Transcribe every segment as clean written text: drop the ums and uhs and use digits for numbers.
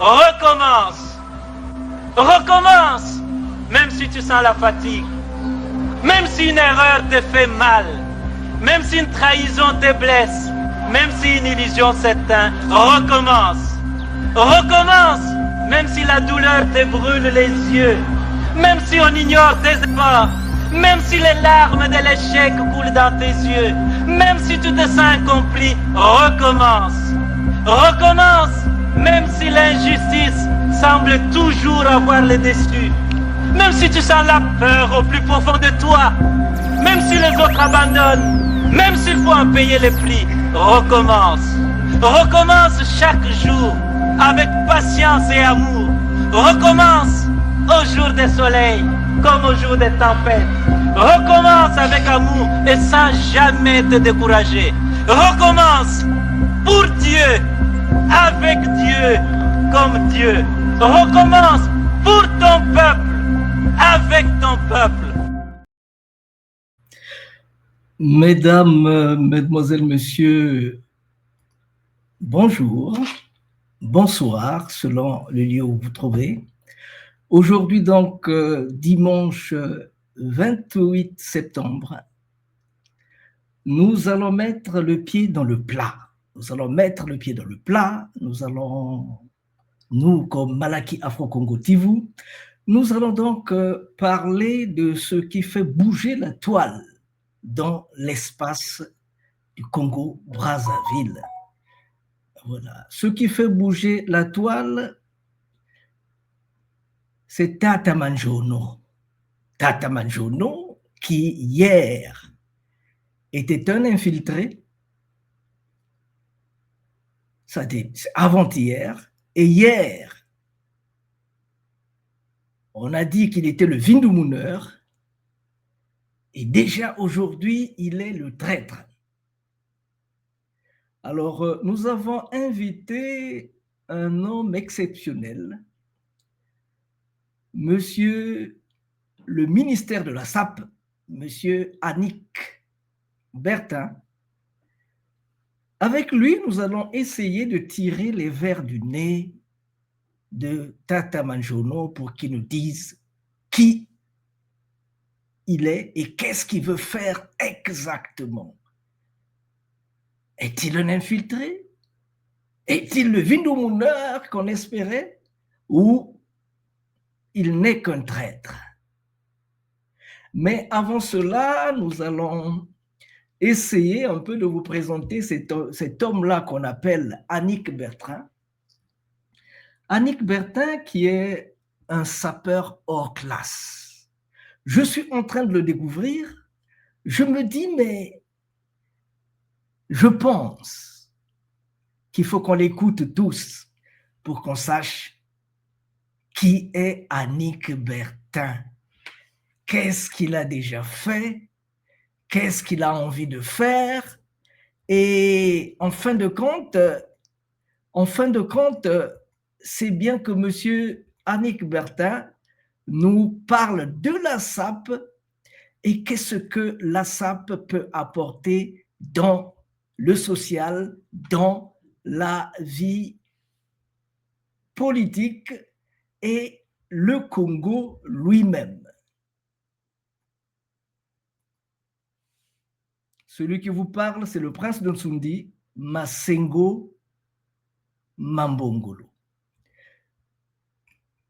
recommence. Recommence, même si tu sens la fatigue, même si une erreur te fait mal, même si une trahison te blesse, même si une illusion s'éteint, recommence. Recommence, même si la douleur te brûle les yeux, même si on ignore tes efforts, même si les larmes de l'échec coulent dans tes yeux, même si tu te sens accompli, recommence. Recommence, même si l'injustice semble toujours avoir le dessus, même si tu sens la peur au plus profond de toi, même si les autres abandonnent, même s'il faut en payer les prix, recommence. Recommence chaque jour avec patience et amour. Recommence au jour des soleils comme au jour des tempêtes. Recommence avec amour et sans jamais te décourager. Recommence pour Dieu, avec Dieu, comme Dieu. Recommence pour ton peuple, avec ton peuple. Mesdames, Mesdemoiselles, Messieurs, bonjour, bonsoir, selon le lieu où vous vous trouvez. Aujourd'hui, donc, dimanche 28 septembre, nous allons mettre le pied dans le plat. Nous allons mettre le pied dans le plat. Nous allons, nous, comme Malaki Afro-Congo Tivu, nous allons donc parler de ce qui fait bouger la toile dans l'espace du Congo-Brazzaville. Voilà. Ce qui fait bouger la toile, c'est Tata Manjono. Tata Manjono, qui hier était un infiltré, c'est avant-hier, et hier, on a dit qu'il était le Vindoumouneur, et déjà aujourd'hui, il est le traître. Alors, nous avons invité un homme exceptionnel, monsieur le ministère de la SAP, monsieur Annick Bertin. Avec lui, nous allons essayer de tirer les vers du nez de Tata Manjono pour qu'il nous dise qui il est et qu'est-ce qu'il veut faire exactement. Est-il un infiltré? Est-il le Vindoumouneur qu'on espérait? Ou il n'est qu'un traître? Mais avant cela, nous allons essayer un peu de vous présenter cet homme-là qu'on appelle Annick Bertin. Annick Bertin qui est un sapeur hors classe. Je suis en train de le découvrir. Je me dis, mais je pense qu'il faut qu'on l'écoute tous pour qu'on sache qui est Annick Bertin. Qu'est-ce qu'il a déjà fait? Qu'est-ce qu'il a envie de faire? Et en fin de compte, c'est bien que monsieur Annick Bertin nous parle de la SAP et qu'est-ce que la SAP peut apporter dans le social, dans la vie politique et le Congo lui-même. Celui qui vous parle, c'est le prince de Nsundi, Masengo Mambongolo.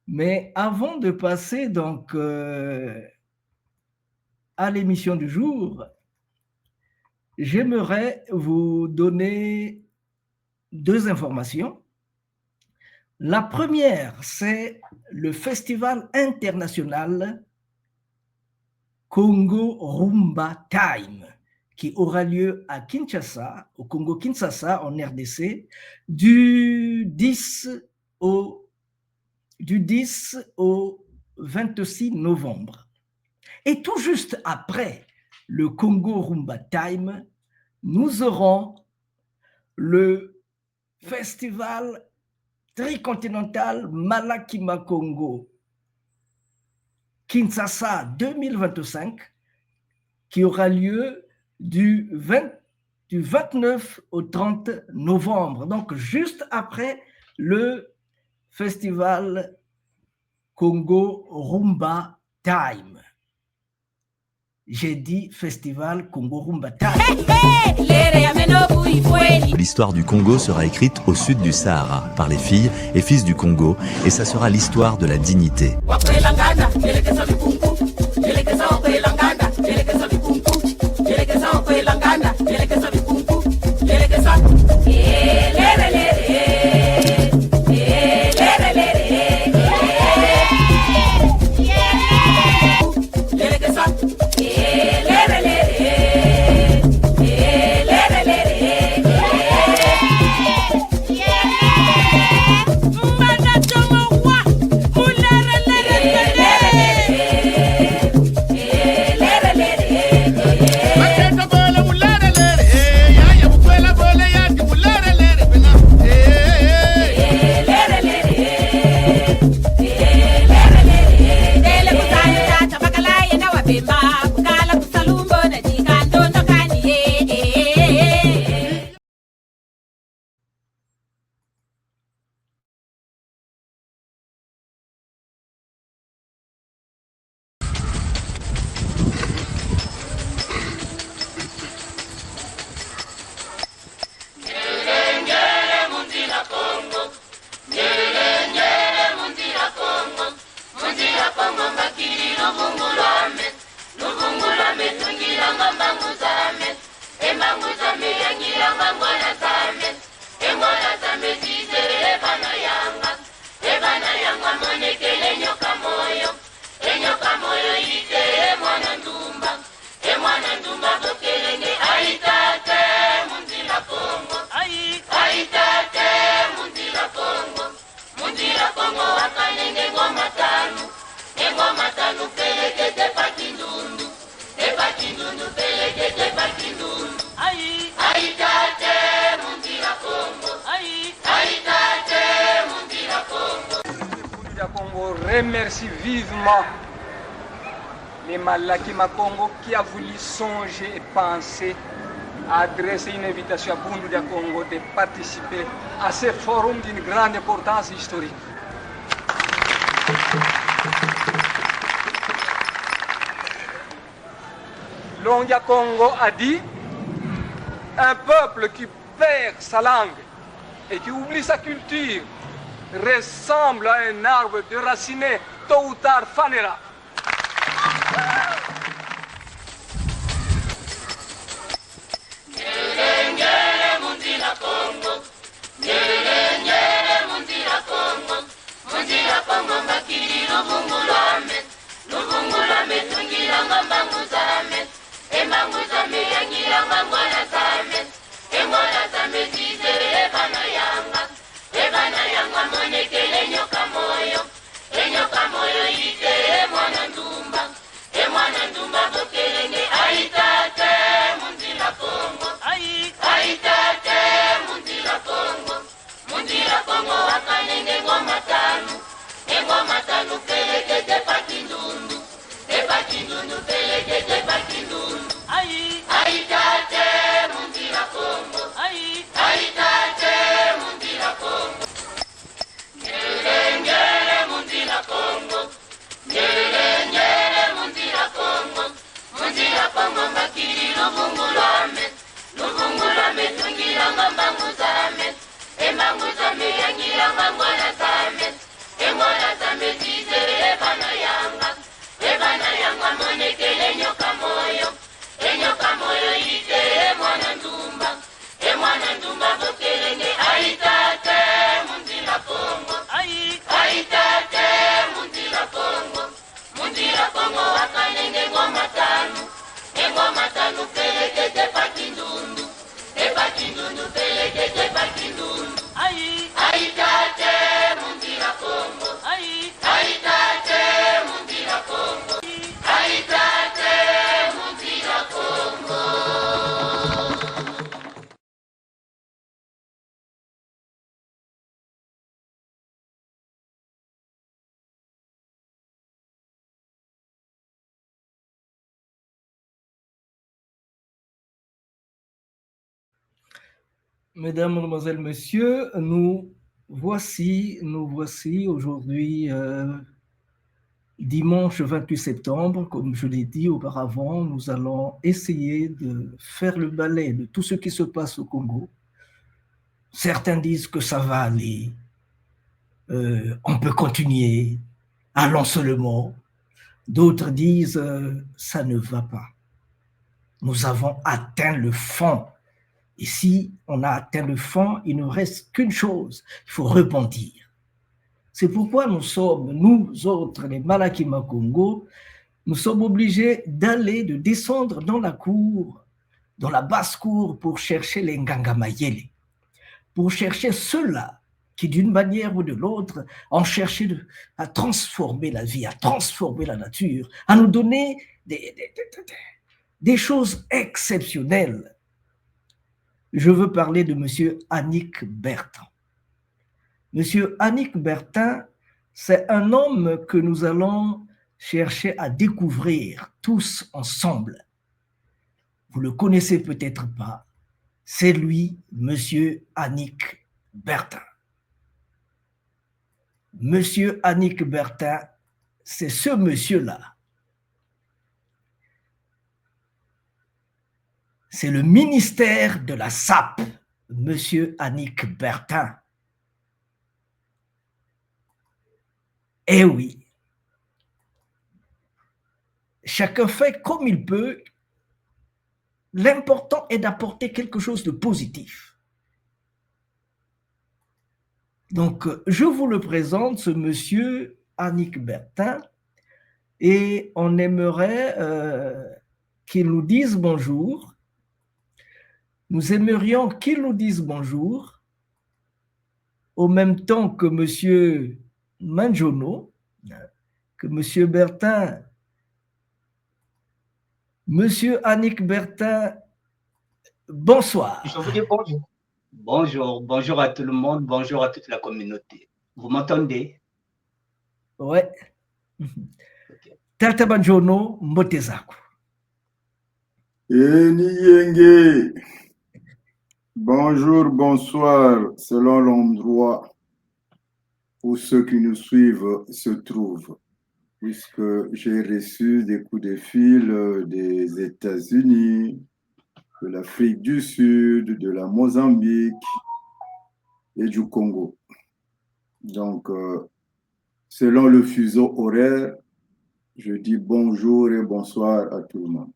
Mais avant de passer donc à l'émission du jour, j'aimerais vous donner deux informations. La première, c'est le Festival international Congo Rumba Time, qui aura lieu à Kinshasa, au Congo-Kinshasa, en RDC, du 10 au 26 novembre. Et tout juste après le Congo Rumba Time, nous aurons le festival tricontinental Malakima Congo Kinshasa 2025 qui aura lieu du 29 au 30 novembre, donc juste après le Festival Congo Rumba Time. J'ai dit Festival Congo Rumba Time. L'histoire du Congo sera écrite au sud du Sahara par les filles et fils du Congo, et ça sera l'histoire de la dignité. Remercie vivement les Malakima Congo qui a voulu songer et penser à adresser une invitation à Bundu Congo de participer à ce forum d'une grande importance historique. Longia Congo a dit: un peuple qui perd sa langue et qui oublie sa culture ressemble à un arbre déraciné, tôt ou tard fanera. Mesdames, Mesdemoiselles, Messieurs, nous Nous voici aujourd'hui, dimanche 28 septembre, comme je l'ai dit auparavant, nous allons essayer de faire le balai de tout ce qui se passe au Congo. Certains disent que ça va aller, on peut continuer, allons seulement. D'autres disent ça ne va pas. Nous avons atteint le fond. Et si on a atteint le fond, il ne reste qu'une chose, il faut rebondir. C'est pourquoi nous sommes, nous autres, les Malakima Congo, nous sommes obligés d'aller, de descendre dans la cour, dans la basse-cour pour chercher les Ngangamayele, pour chercher ceux-là qui, d'une manière ou de l'autre, ont cherché à transformer la vie, à transformer la nature, à nous donner des choses exceptionnelles. Je veux parler de M. Annick Bertrand. M. Annick Bertrand, c'est un homme que nous allons chercher à découvrir tous ensemble. Vous ne le connaissez peut-être pas. C'est lui, M. Annick Bertrand. M. Annick Bertrand, c'est ce monsieur-là. C'est le ministère de la SAP, M. Annick Bertrand. Eh oui, chacun fait comme il peut. L'important est d'apporter quelque chose de positif. Donc, je vous le présente, ce monsieur Annick Bertrand, et on aimerait qu'il nous dise bonjour. Nous aimerions qu'il nous dise bonjour, au même temps que monsieur Manjono, que M. Bertrand, M. Annick Bertrand, bonsoir. Je vous dis bonjour. Bonjour à tout le monde, bonjour à toute la communauté. Vous m'entendez? Ouais. Okay. Tata Manjono Motezaku. Yenge. Bonjour, bonsoir, selon l'endroit où ceux qui nous suivent se trouvent, puisque j'ai reçu des coups de fil des États-Unis, de l'Afrique du Sud, de la Mozambique et du Congo. Donc, selon le fuseau horaire, je dis bonjour et bonsoir à tout le monde.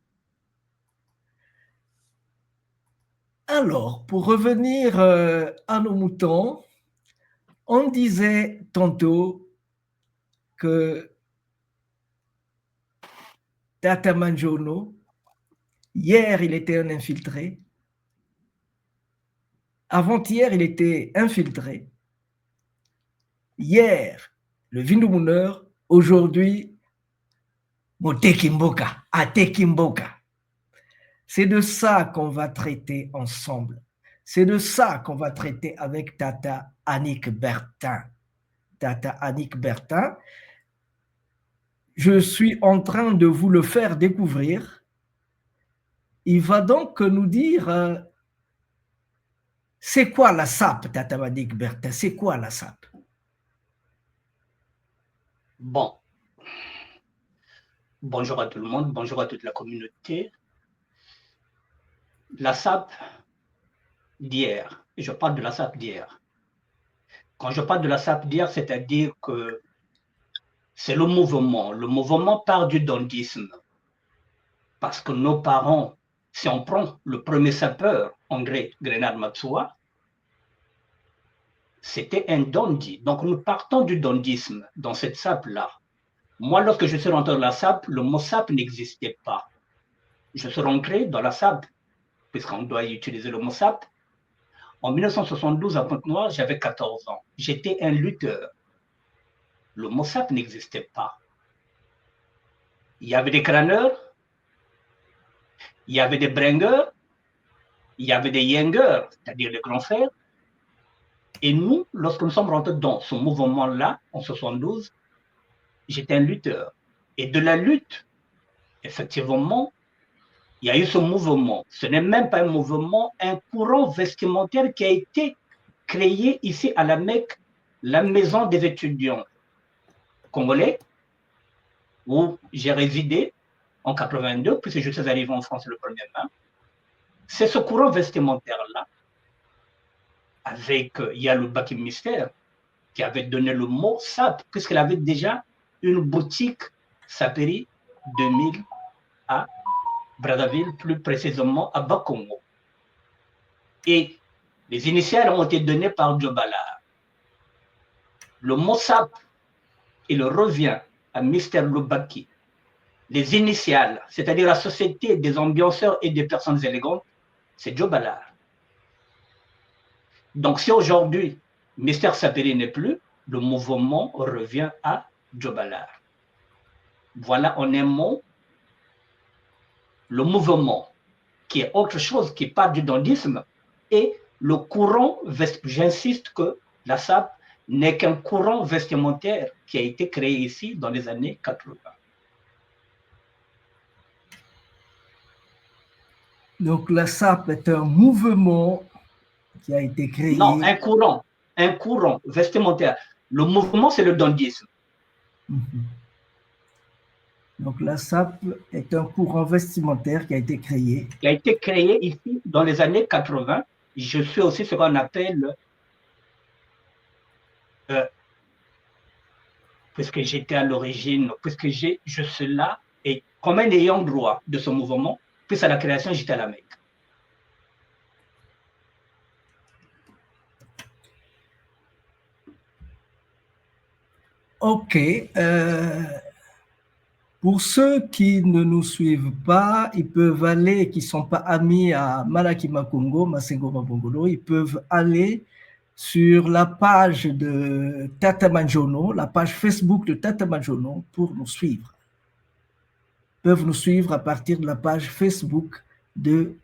Alors, pour revenir à nos moutons, on disait tantôt que Tata Manjono, hier, il était un infiltré. Avant-hier, il était infiltré. Hier, le Vindoumouneur. Aujourd'hui, Motekimboka, Atekimboka. C'est de ça qu'on va traiter ensemble. C'est de ça qu'on va traiter avec Tata Annick Bertrand. Tata Annick Bertrand, je suis en train de vous le faire découvrir. Il va donc nous dire c'est quoi la SAP, Tata Annick Bertrand? C'est quoi la SAP? Bon. Bonjour à tout le monde, bonjour à toute la communauté. La SAP d'hier, je parle de la SAP d'hier. Quand je parle de la SAP d'hier, c'est-à-dire que c'est le mouvement. Le mouvement part du dandisme. Parce que nos parents, si on prend le premier sapeur, André Grenade-Matsoua, c'était un dandi. Donc nous partons du dandisme dans cette SAP-là. Moi, lorsque je suis rentré dans la SAP, le mot SAP n'existait pas. Je suis rentré dans la SAP, puisqu'on doit utiliser le mot SAP. En 1972, à Pointe-Noire, j'avais 14 ans. J'étais un lutteur. Le mot SAP n'existait pas. Il y avait des crâneurs, il y avait des bringueurs, il y avait des yengeurs, c'est-à-dire les grands frères. Et nous, lorsque nous sommes rentrés dans ce mouvement-là, en 72, j'étais un lutteur. Et de la lutte, effectivement, il y a eu ce mouvement. Ce n'est même pas un mouvement, un courant vestimentaire qui a été créé ici à la Mecque la maison des étudiants congolais, où j'ai résidé en 82, puisque je suis arrivé en France le 1er mai. C'est ce courant vestimentaire-là, avec Yalou Baki Mystère, qui avait donné le mot SAP, puisqu'elle avait déjà une boutique Saperi 2000 à Brazzaville, plus précisément à Bakongo. Et les initiales ont été données par Djobala. Le mot SAP, il revient à Mystère Lubaki. Les initiales, c'est-à-dire la Société des ambianceurs et des personnes élégantes, c'est Djobala. Donc si aujourd'hui, Mystère Saperi n'est plus, le mouvement revient à Djobala. Voilà en un mot, le mouvement, qui est autre chose, qui part du dandisme, et le courant, j'insiste que la SAP n'est qu'un courant vestimentaire qui a été créé ici dans les années 80. Donc la SAP est un mouvement qui a été créé. Non, un courant vestimentaire. Le mouvement, c'est le dandisme. Donc la SAP est un courant vestimentaire qui a été créé. Qui a été créé ici dans les années 80. Je suis aussi ce qu'on appelle, puisque j'étais à l'origine, puisque je suis là, et comme un ayant droit de ce mouvement, puis à la création, j'étais à la Mecque. Ok. Pour ceux qui ne nous suivent pas, ils peuvent aller, qui ne sont pas amis à Malakima Congo, Masengo Mabongolo, ils peuvent aller sur la page de Tata Manjono, la page Facebook de Tata Manjono pour nous suivre. Ils peuvent nous suivre à partir de la page Facebook de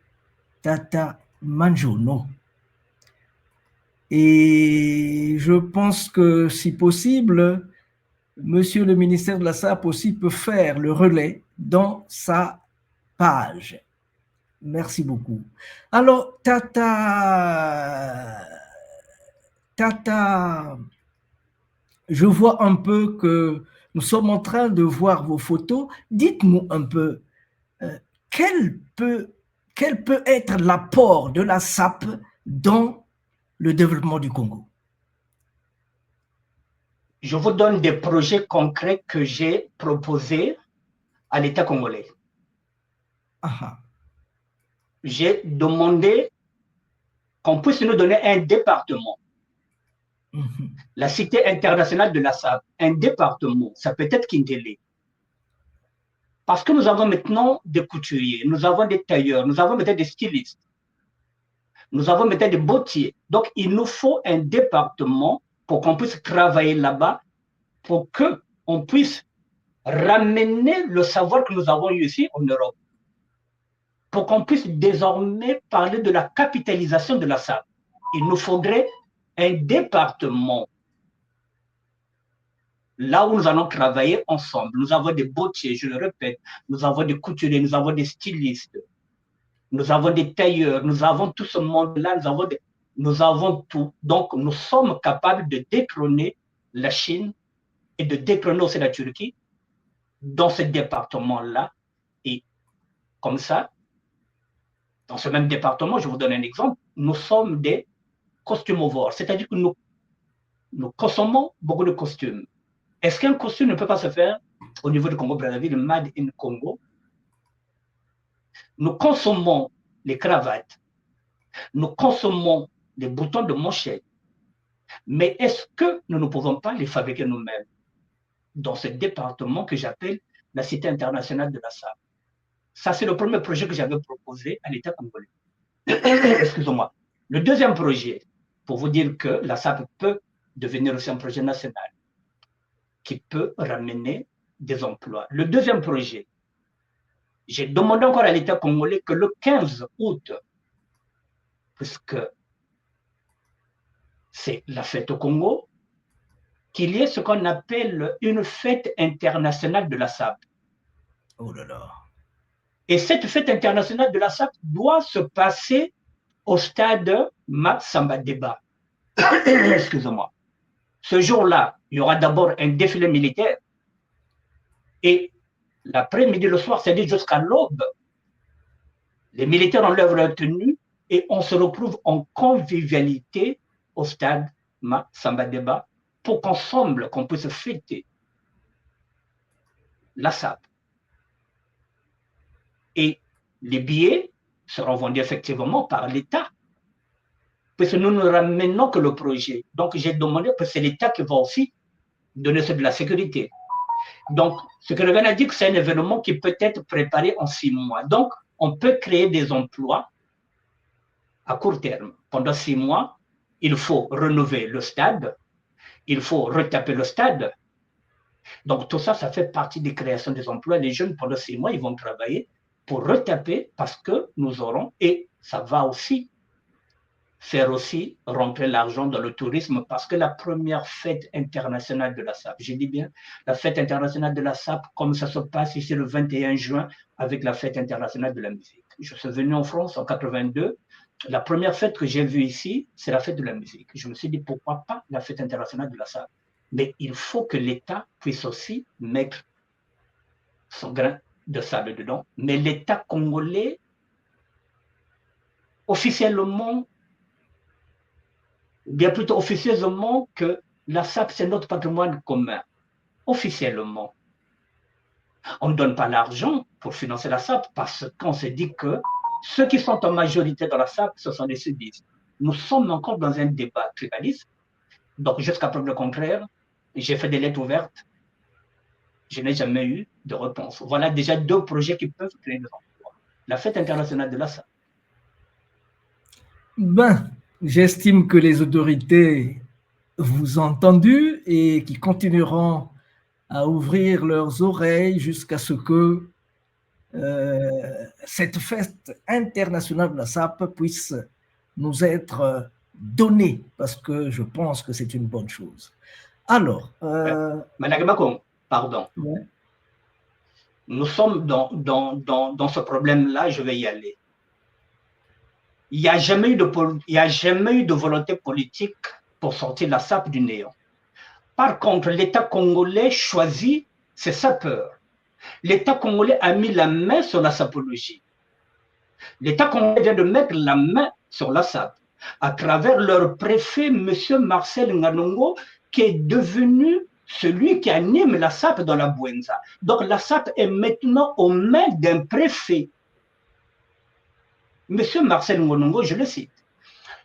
Tata Manjono. Et je pense que si possible, Monsieur le ministère de la SAP aussi peut faire le relais dans sa page. Merci beaucoup. Alors, Tata, je vois un peu que nous sommes en train de voir vos photos. Dites-nous un peu, quel peut être l'apport de la SAP dans le développement du Congo? Je vous donne des projets concrets que j'ai proposés à l'État congolais. J'ai demandé qu'on puisse nous donner un département. La Cité internationale de la SAP, un département, ça peut être Kindélé. Parce que nous avons maintenant des couturiers, nous avons des tailleurs, nous avons maintenant des stylistes, nous avons maintenant des bottiers. Donc, il nous faut un département pour qu'on puisse travailler là-bas, pour qu'on puisse ramener le savoir que nous avons eu ici en Europe, pour qu'on puisse désormais parler de la capitalisation de la SAP. Il nous faudrait un département là où nous allons travailler ensemble. Nous avons des bottiers, je le répète, nous avons des couturiers, nous avons des stylistes, nous avons des tailleurs, nous avons tout ce monde-là, nous avons tout. Donc, nous sommes capables de détrôner la Chine et de détrôner aussi la Turquie dans ce département-là. Et comme ça, dans ce même département, je vous donne un exemple, nous sommes des costumovores, c'est-à-dire que nous consommons beaucoup de costumes. Est-ce qu'un costume ne peut pas se faire au niveau du Congo-Brazzaville, Made in Congo? Nous consommons les cravates, nous consommons les boutons de manchette, mais est-ce que nous ne pouvons pas les fabriquer nous-mêmes dans ce département que j'appelle la Cité internationale de la SAP? Ça, c'est le premier projet que j'avais proposé à l'État congolais. Excusez-moi. Le deuxième projet, pour vous dire que la SAP peut devenir aussi un projet national qui peut ramener des emplois. Le deuxième projet, j'ai demandé encore à l'État congolais que le 15 août, puisque c'est la fête au Congo, qu'il y ait ce qu'on appelle une fête internationale de la SAP. Oh là là. Et cette fête internationale de la SAP doit se passer au stade Matsamba Deba. Excusez-moi. Ce jour-là, il y aura d'abord un défilé militaire. Et l'après-midi, le soir, c'est-à-dire jusqu'à l'aube, les militaires enlèvent leur tenue et on se retrouve en convivialité au stade Sambadeba pour qu'ensemble, qu'on puisse fêter la SAP. Et les billets seront vendus effectivement par l'État, puisque nous ne ramenons que le projet. Donc, j'ai demandé que c'est l'État qui va aussi donner de la sécurité. Donc, ce que le gars a dit, c'est un événement qui peut être préparé en 6 mois. Donc, on peut créer des emplois à court terme. Pendant 6 mois, il faut rénover le stade, il faut retaper le stade. Donc, tout ça, ça fait partie des créations des emplois. Les jeunes, pendant 6 mois, ils vont travailler pour retaper parce que nous aurons, et ça va aussi faire aussi rentrer l'argent dans le tourisme parce que la première fête internationale de la SAP, je dis bien la fête internationale de la SAP, comme ça se passe ici le 21 juin avec la fête internationale de la musique. Je suis venu en France en 82. La première fête que j'ai vue ici, c'est la fête de la musique. Je me suis dit, pourquoi pas la fête internationale de la SAP? Mais il faut que l'État puisse aussi mettre son grain de sable dedans. Mais l'État congolais, officiellement, bien plutôt officieusement, que la SAP, c'est notre patrimoine commun. Officiellement. On ne donne pas l'argent pour financer la SAP parce qu'on se dit que ceux qui sont en majorité dans la SAP, ce sont des sudistes. Nous sommes encore dans un débat tribaliste. Donc, jusqu'à preuve le contraire, j'ai fait des lettres ouvertes. Je n'ai jamais eu de réponse. Voilà déjà 2 projets qui peuvent créer des emplois. La fête internationale de la SAP. Ben, j'estime que les autorités vous ont entendu et qui continueront à ouvrir leurs oreilles jusqu'à ce que cette fête internationale de la SAP puisse nous être donnée, parce que je pense que c'est une bonne chose. Alors, Madame, pardon. Ouais. Nous sommes dans ce problème-là, je vais y aller. Il n'y a jamais eu de volonté politique pour sortir la SAP du néant. Par contre, l'État congolais choisit ses sapeurs. L'État congolais a mis la main sur la sapologie. L'État congolais vient de mettre la main sur la SAP à travers leur préfet, M. Marcel Nganongo, qui est devenu celui qui anime la SAP dans la Bouenza. Donc la SAP est maintenant aux mains d'un préfet. M. Marcel Nganongo, je le cite.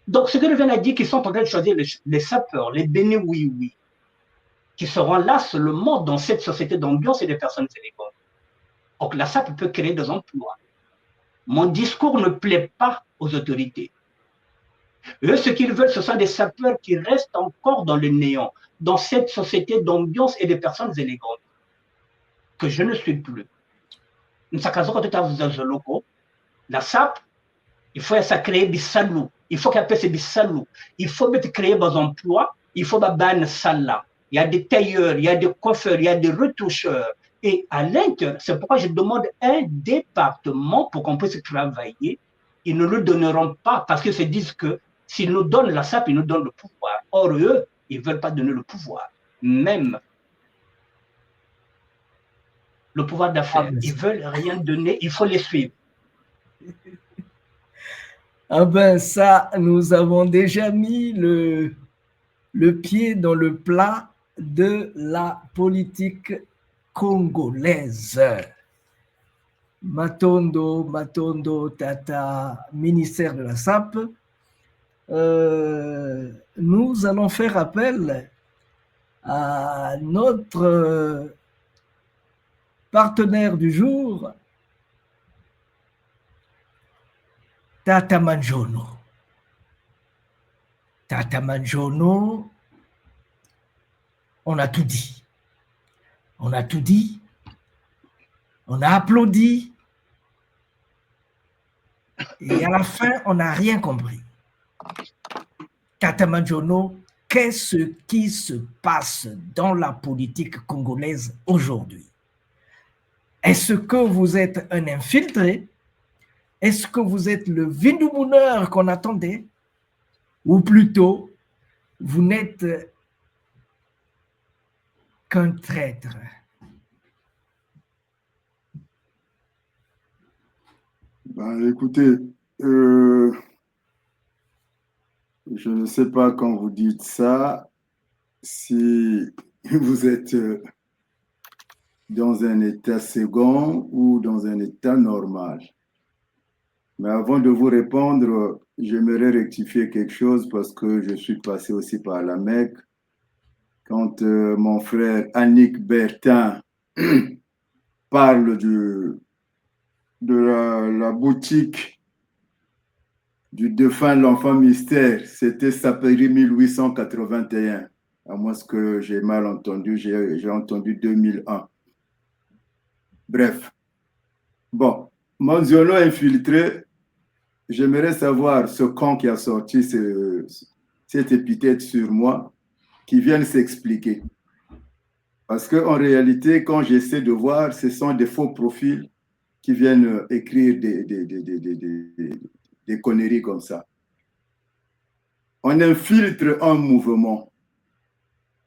Donc ce que je viens de dire, qu'ils sont en train de choisir les sapeurs, les bénis oui-oui, qui seront là seulement dans cette société d'ambiance et des personnes élégantes. Donc la SAP peut créer des emplois. Mon discours ne plaît pas aux autorités. Eux, ce qu'ils veulent, ce sont des sapeurs qui restent encore dans le néant, dans cette société d'ambiance et des personnes élégantes, que je ne suis plus. La SAP, il faut ça créer des salauds. Il faut qu'elle des salauds. Il faut créer des emplois. Il faut ban sala. Il y a des tailleurs, il y a des coiffeurs, il y a des retoucheurs. Et à l'intérieur, c'est pourquoi je demande un département pour qu'on puisse travailler. Ils ne le donneront pas parce qu'ils se disent que s'ils nous donnent la SAP, ils nous donnent le pouvoir. Or, eux, ils ne veulent pas donner le pouvoir. Même le pouvoir d'affaires, ils ne veulent rien donner, il faut les suivre. Ah ben ça, nous avons déjà mis le pied dans le plat de la politique congolaise. Matondo, Tata, ministère de la SAP, nous allons faire appel à notre partenaire du jour, Tata Manjono. Tata Manjono, on a tout dit. On a tout dit. On a applaudi. Et à la fin, on n'a rien compris. Tata Manjono, qu'est-ce qui se passe dans la politique congolaise aujourd'hui? Est-ce que vous êtes un infiltré? Est-ce que vous êtes le Vindoumouneur qu'on attendait? Ou plutôt, vous n'êtes qu'un traître? Ben, écoutez, je ne sais pas quand vous dites ça, si vous êtes dans un état second ou dans un état normal. Mais avant de vous répondre, j'aimerais rectifier quelque chose parce que je suis passé aussi par la Mecque. Quand mon frère Annick Bertin parle de la boutique du défunt l'enfant mystère, c'était Saperi 1881. À moins que j'ai mal entendu, j'ai entendu 2001. Bref. Bon, Manziono infiltré, j'aimerais savoir ce camp qui a sorti cette épithète sur moi, qui vienne s'expliquer. Parce qu'en réalité, quand j'essaie de voir, ce sont des faux profils qui viennent écrire des conneries comme ça. On infiltre un mouvement.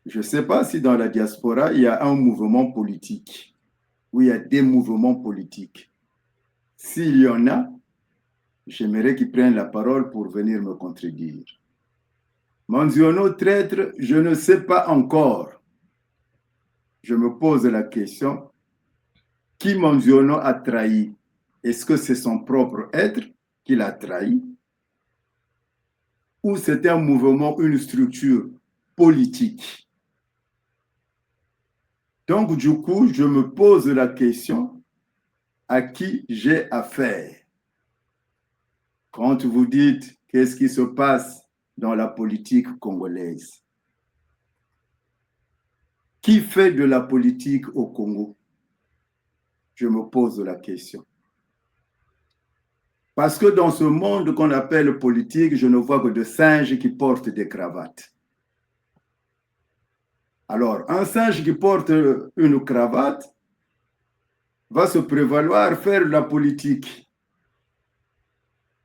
Je ne sais pas si dans la diaspora, il y a un mouvement politique, ou il y a des mouvements politiques. S'il y en a, j'aimerais qu'ils prennent la parole pour venir me contredire. Manziono traître, je ne sais pas encore. Je me pose la question, qui Manziono a trahi? Est-ce que c'est son propre être qu'il a trahi? Ou c'est un mouvement, une structure politique? Donc, du coup, je me pose la question, à qui j'ai affaire? Quand vous dites qu'est-ce qui se passe dans la politique congolaise, qui fait de la politique au Congo? Je me pose la question. Parce que dans ce monde qu'on appelle politique, je ne vois que de singes qui portent des cravates. Alors, un singe qui porte une cravate va se prévaloir faire de la politique.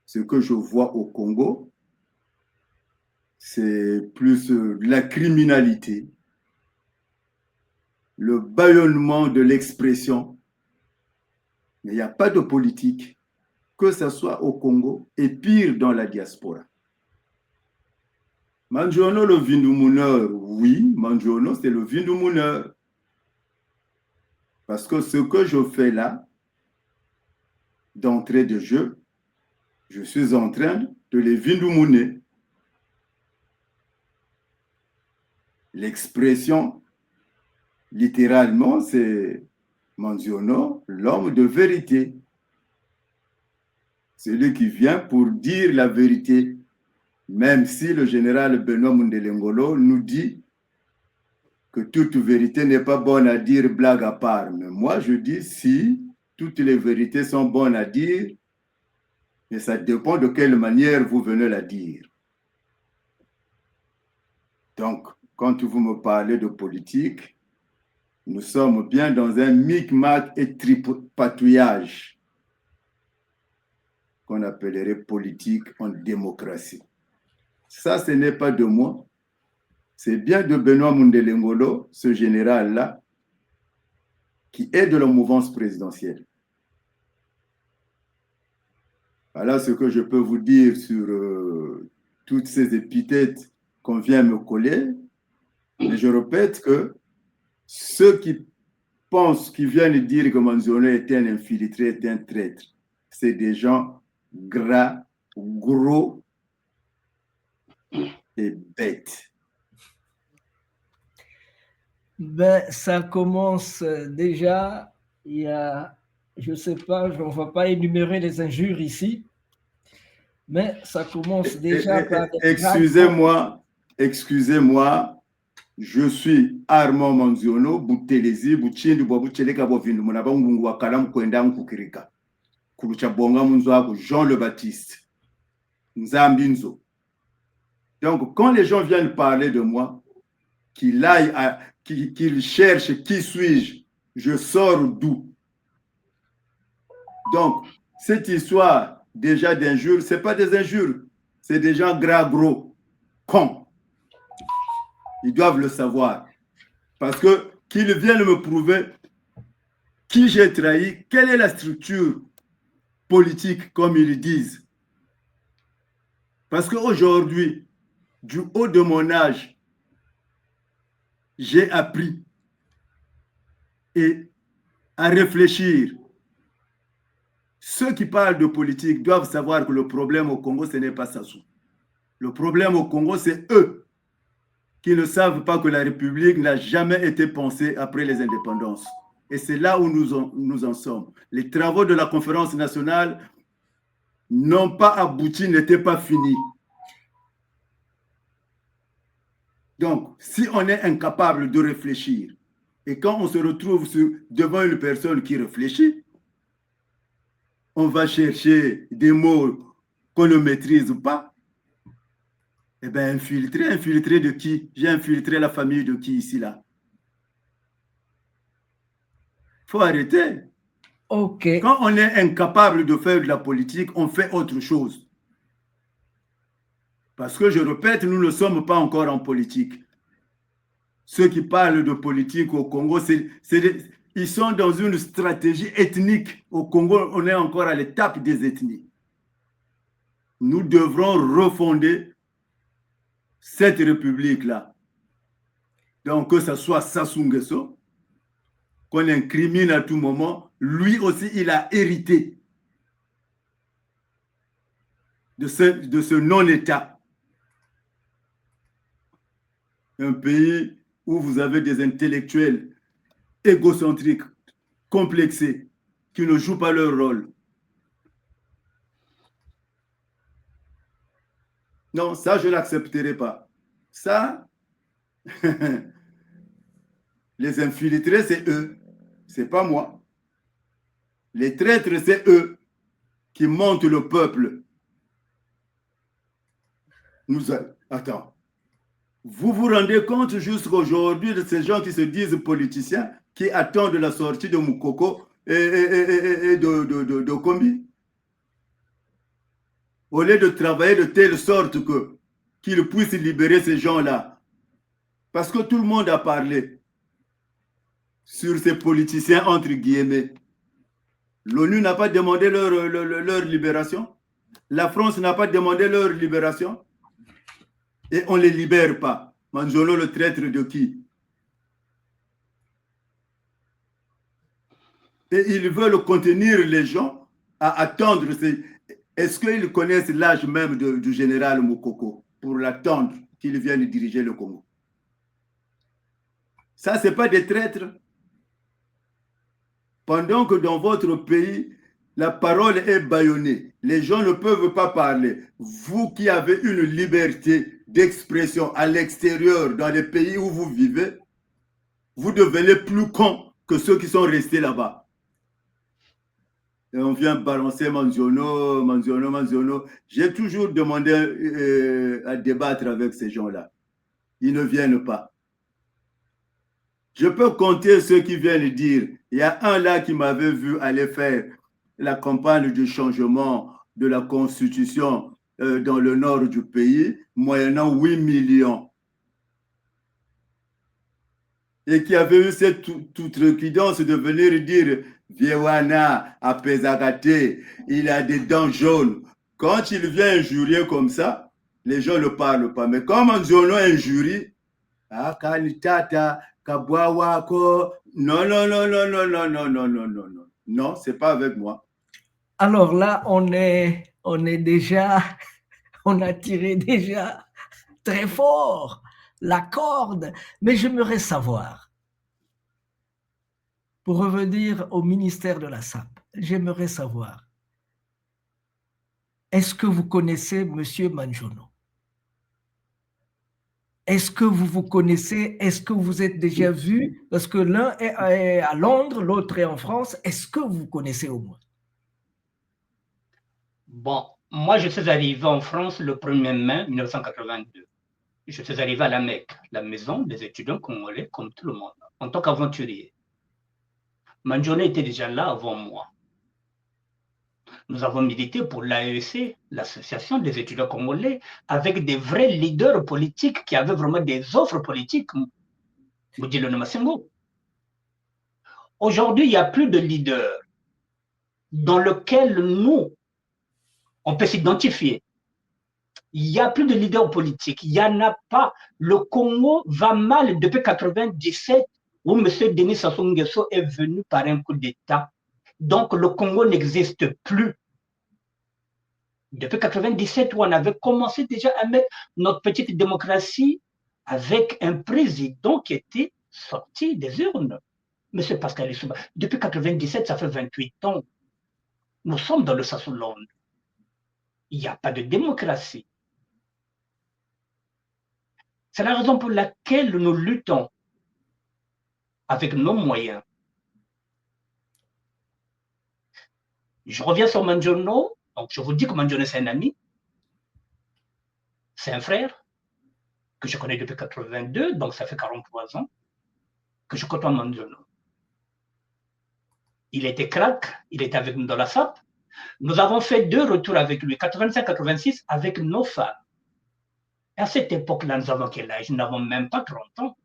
Ce que je vois au Congo, c'est plus la criminalité, le bâillonnement de l'expression. Mais il n'y a pas de politique, que ce soit au Congo et pire dans la diaspora. Manziono le Vindoumouneur, oui, Manziono c'est le Vindoumouneur. Parce que ce que je fais là, d'entrée de jeu, je suis en train de les Vindoumouner. L'expression, littéralement, c'est Manziono, l'homme de vérité. Celui qui vient pour dire la vérité, même si le général Benoît Mundelengolo nous dit que toute vérité n'est pas bonne à dire, blague à part. Mais moi, je dis si toutes les vérités sont bonnes à dire, mais ça dépend de quelle manière vous venez la dire. Donc, quand vous me parlez de politique, nous sommes bien dans un micmac et tripatouillage qu'on appellerait politique en démocratie. Ça, ce n'est pas de moi. C'est bien de Benoît Mundelengolo, ce général-là, qui est de la mouvance présidentielle. Voilà ce que je peux vous dire sur toutes ces épithètes qu'on vient me coller. Mais je répète que ceux qui pensent, qui viennent dire que Manziono est un infiltré, est un traître, c'est des gens gras, gros et bêtes. Ben, ça commence déjà, il y a, je ne sais pas, on ne va pas énumérer les injures ici, mais ça commence déjà par... Excusez-moi, je suis Armand Manziono, Boutelezi, Bouchindi, Boucheleka, Bovindu, Monabangu, Wakalam, Kwendam, Kukirika, Kuluchabonga, Munzoaku, Jean le Baptiste, Nzambinzo. Donc, quand les gens viennent parler de moi, qu'ils cherchent qui suis-je, je sors d'où? Donc, cette histoire déjà d'injures, ce n'est pas des injures, c'est des gens gras, gros, cons. Ils doivent le savoir. Parce que qu'ils viennent me prouver qui j'ai trahi, quelle est la structure politique, comme ils disent. Parce qu'aujourd'hui, du haut de mon âge, j'ai appris et à réfléchir. Ceux qui parlent de politique doivent savoir que le problème au Congo, ce n'est pas Sassou. Le problème au Congo, c'est eux qui ne savent pas que la République n'a jamais été pensée après les indépendances. Et c'est là où nous en sommes. Les travaux de la conférence nationale n'ont pas abouti, n'étaient pas finis. Donc, si on est incapable de réfléchir, et quand on se retrouve devant une personne qui réfléchit, on va chercher des mots qu'on ne maîtrise pas. Eh bien, infiltrer de qui? J'ai infiltré la famille de qui ici, là? Il faut arrêter. Ok. Quand on est incapable de faire de la politique, on fait autre chose. Parce que, je répète, nous ne sommes pas encore en politique. Ceux qui parlent de politique au Congo, ils sont dans une stratégie ethnique. Au Congo, on est encore à l'étape des ethnies. Nous devrons refonder cette république-là. Donc, que ce soit Sassou Nguesso, qu'on incrimine à tout moment, lui aussi, il a hérité de ce non-État. Un pays où vous avez des intellectuels égocentriques, complexés, qui ne jouent pas leur rôle. Non, ça, je ne l'accepterai pas. Ça, les infiltrés, c'est eux, c'est pas moi. Les traîtres, c'est eux qui montent le peuple. Attends. Vous vous rendez compte jusqu'à aujourd'hui de ces gens qui se disent politiciens, qui attendent la sortie de Moukoko et de Kombi? Au lieu de travailler de telle sorte qu'ils puissent libérer ces gens-là. Parce que tout le monde a parlé sur ces politiciens, entre guillemets. L'ONU n'a pas demandé leur libération. La France n'a pas demandé leur libération. Et on ne les libère pas. Manzolo, le traître de qui? Et ils veulent contenir les gens à attendre. Est-ce qu'ils connaissent l'âge même du général Moukoko pour l'attendre qu'il vienne diriger le Congo? Ça, ce n'est pas des traîtres. Pendant que dans votre pays, la parole est bâillonnée, les gens ne peuvent pas parler. Vous qui avez une liberté d'expression à l'extérieur, dans les pays où vous vivez, vous devenez plus cons que ceux qui sont restés là-bas. Et on vient balancer Manziono. J'ai toujours demandé à débattre avec ces gens-là. Ils ne viennent pas. Je peux compter ceux qui viennent dire, il y a un là qui m'avait vu aller faire la campagne de changement de la constitution dans le nord du pays, moyennant 8 millions. Et qui avait eu cette outrecuidance de venir dire, Viewana, à Pesagate, il a des dents jaunes. Quand il vient injurier comme ça, les gens ne parlent pas. Mais comme Anziono injurie, Kanitata, Kabwawako, non, c'est pas avec moi. Alors là, on est déjà, on a tiré déjà très fort la corde, mais j'aimerais savoir, pour revenir au ministère de la SAP, j'aimerais savoir, est-ce que vous connaissez M. Manjono? Est-ce que vous vous connaissez? Est-ce que vous êtes déjà vus? Parce que l'un est à Londres, l'autre est en France. Est-ce que vous connaissez au moins? Bon, moi je suis arrivé en France le 1er mai 1982. Je suis arrivé à la Mecque, la maison des étudiants congolais comme tout le monde, en tant qu'aventurier. Manjono était déjà là avant moi. Nous avons milité pour l'AEC, l'association des étudiants congolais, avec des vrais leaders politiques qui avaient vraiment des offres politiques. Boudilona Massengo, Aujourd'hui, il n'y a plus de leader dans lequel nous, on peut s'identifier. Il n'y a plus de leader politique. Il n'y en a pas. Le Congo va mal depuis 1997 où M. Denis Sassou Nguesso est venu par un coup d'État. Donc, le Congo n'existe plus. Depuis 1997 où on avait commencé déjà à mettre notre petite démocratie avec un président qui était sorti des urnes. M. Pascal Lissouba. Depuis 1997, ça fait 28 ans. Nous sommes dans le Sassoulonde. Il n'y a pas de démocratie. C'est la raison pour laquelle nous luttons avec nos moyens. Je reviens sur Manjono. Donc, je vous dis que Manjono, c'est un ami. C'est un frère que je connais depuis 1982, donc ça fait 43 ans que je côtoie Manjono. Il était crack, il était avec nous dans la SAP. Nous avons fait 2 retours avec lui, 85-86, avec nos femmes. Et à cette époque-là, nous avons quel âge? Nous n'avons même pas 30 ans.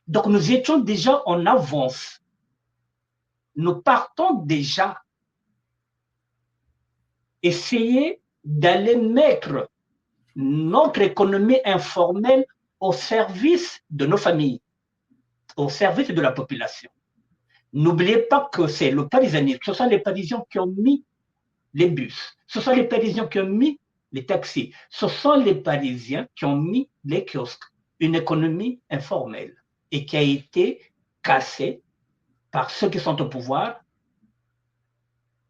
Donc, nous étions déjà en avance. Nous partons déjà essayer d'aller mettre notre économie informelle au service de nos familles, au service de la population. N'oubliez pas que c'est le Parisianisme, ce sont les Parisiens qui ont mis les bus, ce sont les Parisiens qui ont mis les taxis, ce sont les Parisiens qui ont mis les kiosques, une économie informelle et qui a été cassée par ceux qui sont au pouvoir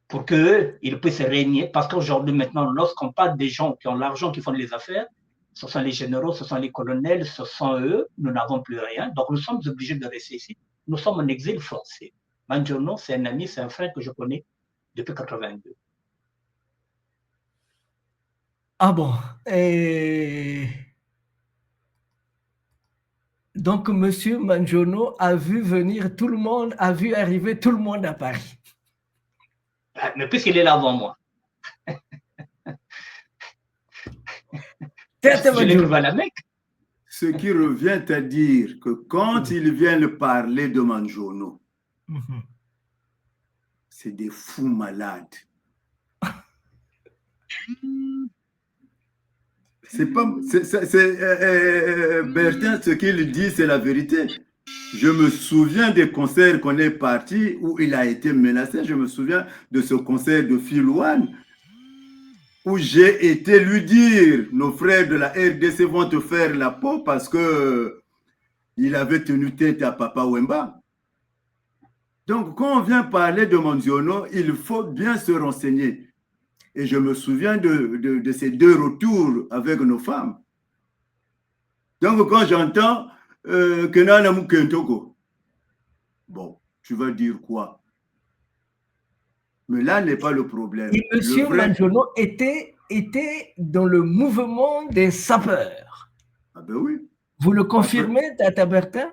pour qu'eux, ils puissent régner. Parce qu'aujourd'hui, maintenant, lorsqu'on parle des gens qui ont l'argent, qui font les affaires, ce sont les généraux, ce sont les colonels, ce sont eux, nous n'avons plus rien. Donc, nous sommes obligés de rester ici. Nous sommes en exil forcé. Manjono, c'est un ami, c'est un frère que je connais depuis 1982. Ah bon. Et donc, M. Manjono a vu venir tout le monde, a vu arriver tout le monde à Paris. Mais puisqu'il est là avant moi. Je l'ai trouvé à la Mecque. Ce qui revient à dire que quand ils viennent parler de Manjono, c'est des fous malades. C'est pas, Bertin, ce qu'il dit, c'est la vérité. Je me souviens des concerts qu'on est partis où il a été menacé. Je me souviens de ce concert de Filouane où j'ai été lui dire, nos frères de la RDC vont te faire la peau parce que il avait tenu tête à Papa Wemba. Donc, quand on vient parler de Manjono, il faut bien se renseigner. Et je me souviens de ces 2 retours avec nos femmes. Donc, quand j'entends Kenana Mukentoko, bon, tu vas dire quoi? Mais là n'est pas le problème. Et M. Manjono était dans le mouvement des sapeurs. Ah ben oui. Vous le confirmez, Tata Bertin?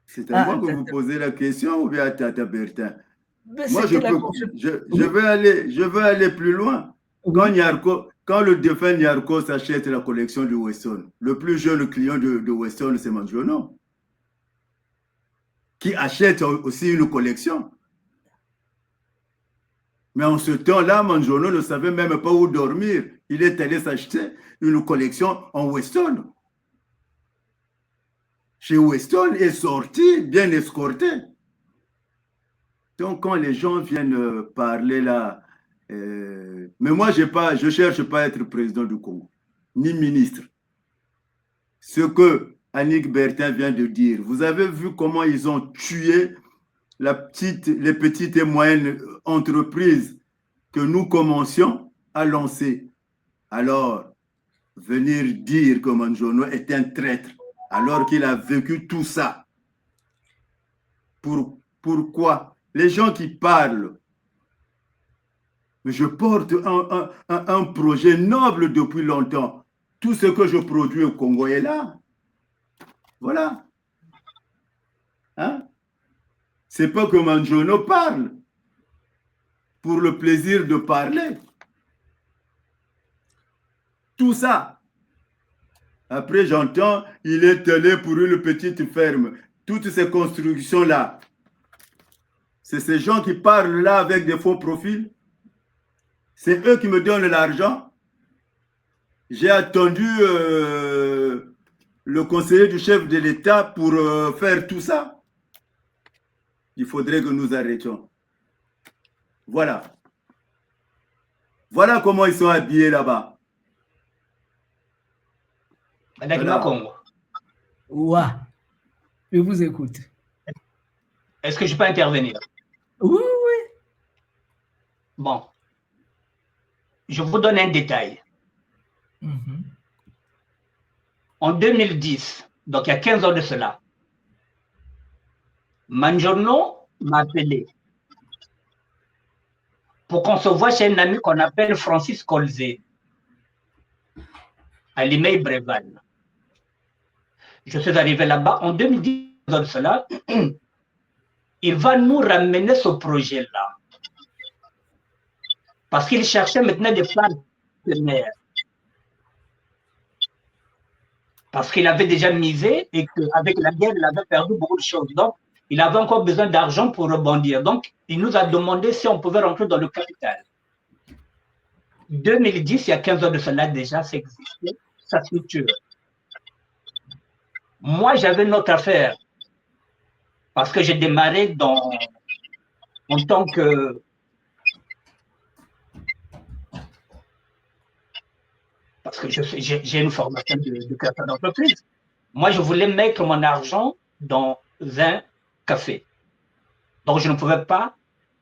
C'est à moi que vous posez la question ou bien à Tata Bertin? Moi, je veux aller plus loin. Quand le défunt Nyarko s'achète la collection de Weston, le plus jeune client de Weston, c'est Manjono, qui achète aussi une collection. Mais en ce temps-là, Manjono ne savait même pas où dormir. Il est allé s'acheter une collection en Weston. Chez Weston est sorti, bien escorté. Donc, quand les gens viennent parler là, mais moi, je ne cherche pas à être président du Congo, ni ministre. Ce que Annick Bertin vient de dire, vous avez vu comment ils ont tué les petites et moyennes entreprises que nous commencions à lancer. Alors, venir dire que Manjono est un traître, alors qu'il a vécu tout ça. Pourquoi? Les gens qui parlent, mais je porte un projet noble depuis longtemps. Tout ce que je produis au Congo est là. Voilà. Hein? C'est pas que Manjono parle pour le plaisir de parler. Tout ça, Après, j'entends, il est allé pour une petite ferme. Toutes ces constructions-là, c'est ces gens qui parlent là avec des faux profils. C'est eux qui me donnent l'argent. J'ai attendu le conseiller du chef de l'État pour faire tout ça. Il faudrait que nous arrêtions. Voilà. Voilà comment ils sont habillés là-bas. Voilà. Ouah, je vous écoute. Est-ce que je peux intervenir? Oui, oui. Bon. Je vous donne un détail. En 2010, donc il y a 15 ans de cela, Mangiorno m'a appelé pour qu'on se voit chez un ami qu'on appelle Francis Colzé, à Limay Breval. Je suis arrivé là-bas en 2010 de cela. Il va nous ramener ce projet-là. Parce qu'il cherchait maintenant des partenaires. Parce qu'il avait déjà misé et qu'avec la guerre, il avait perdu beaucoup de choses. Donc, il avait encore besoin d'argent pour rebondir. Donc, il nous a demandé si on pouvait rentrer dans le capital. 2010, il y a 15 ans de cela déjà, ça existait, sa structure. Moi, j'avais une autre affaire. Parce que j'ai démarré en tant que parce que j'ai une formation de créateur d'entreprise. Moi, je voulais mettre mon argent dans un café. Donc, je ne pouvais pas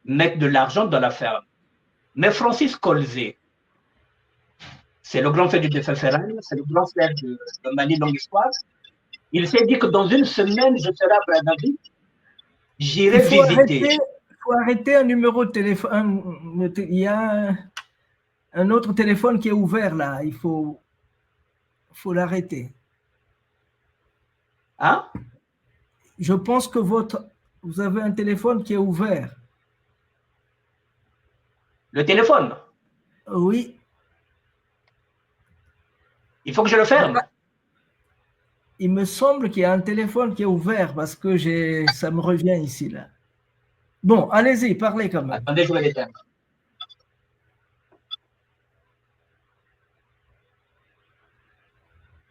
mettre de l'argent dans la ferme. Mais Francis Colzé, c'est le grand frère du défunt Ferrari, c'est le grand frère de Mali Longue Histoire. Il s'est dit que dans une semaine, je serai à Brazzaville. J'irai visiter. Il faut arrêter un numéro de téléphone. Il y a un autre téléphone qui est ouvert là. Il faut l'arrêter. Hein? Je pense que vous avez un téléphone qui est ouvert. Le téléphone? Oui. Il faut que je le ferme. Il me semble qu'il y a un téléphone qui est ouvert parce que ça me revient ici là. Bon, allez-y, parlez quand même. Attendez, je vais l'éteindre.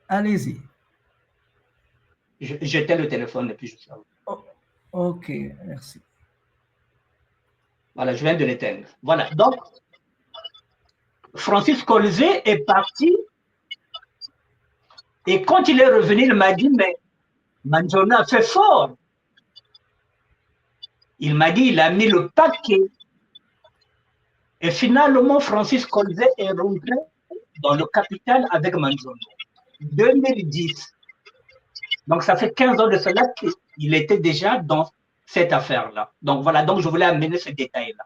Allez-y. J'éteins le téléphone et puis je sors. Oh, ok, merci. Voilà, je viens de l'éteindre. Voilà, donc, Francis Colzé est parti et quand il est revenu, il m'a dit, mais Mangiorno a fait fort. Il m'a dit, il a mis le paquet. Et finalement, Francis Colzé est rentré dans le capital avec Mangiorno. 2010. Donc, ça fait 15 ans de cela qu'il était déjà dans cette affaire-là. Donc, voilà, donc je voulais amener ce détail-là.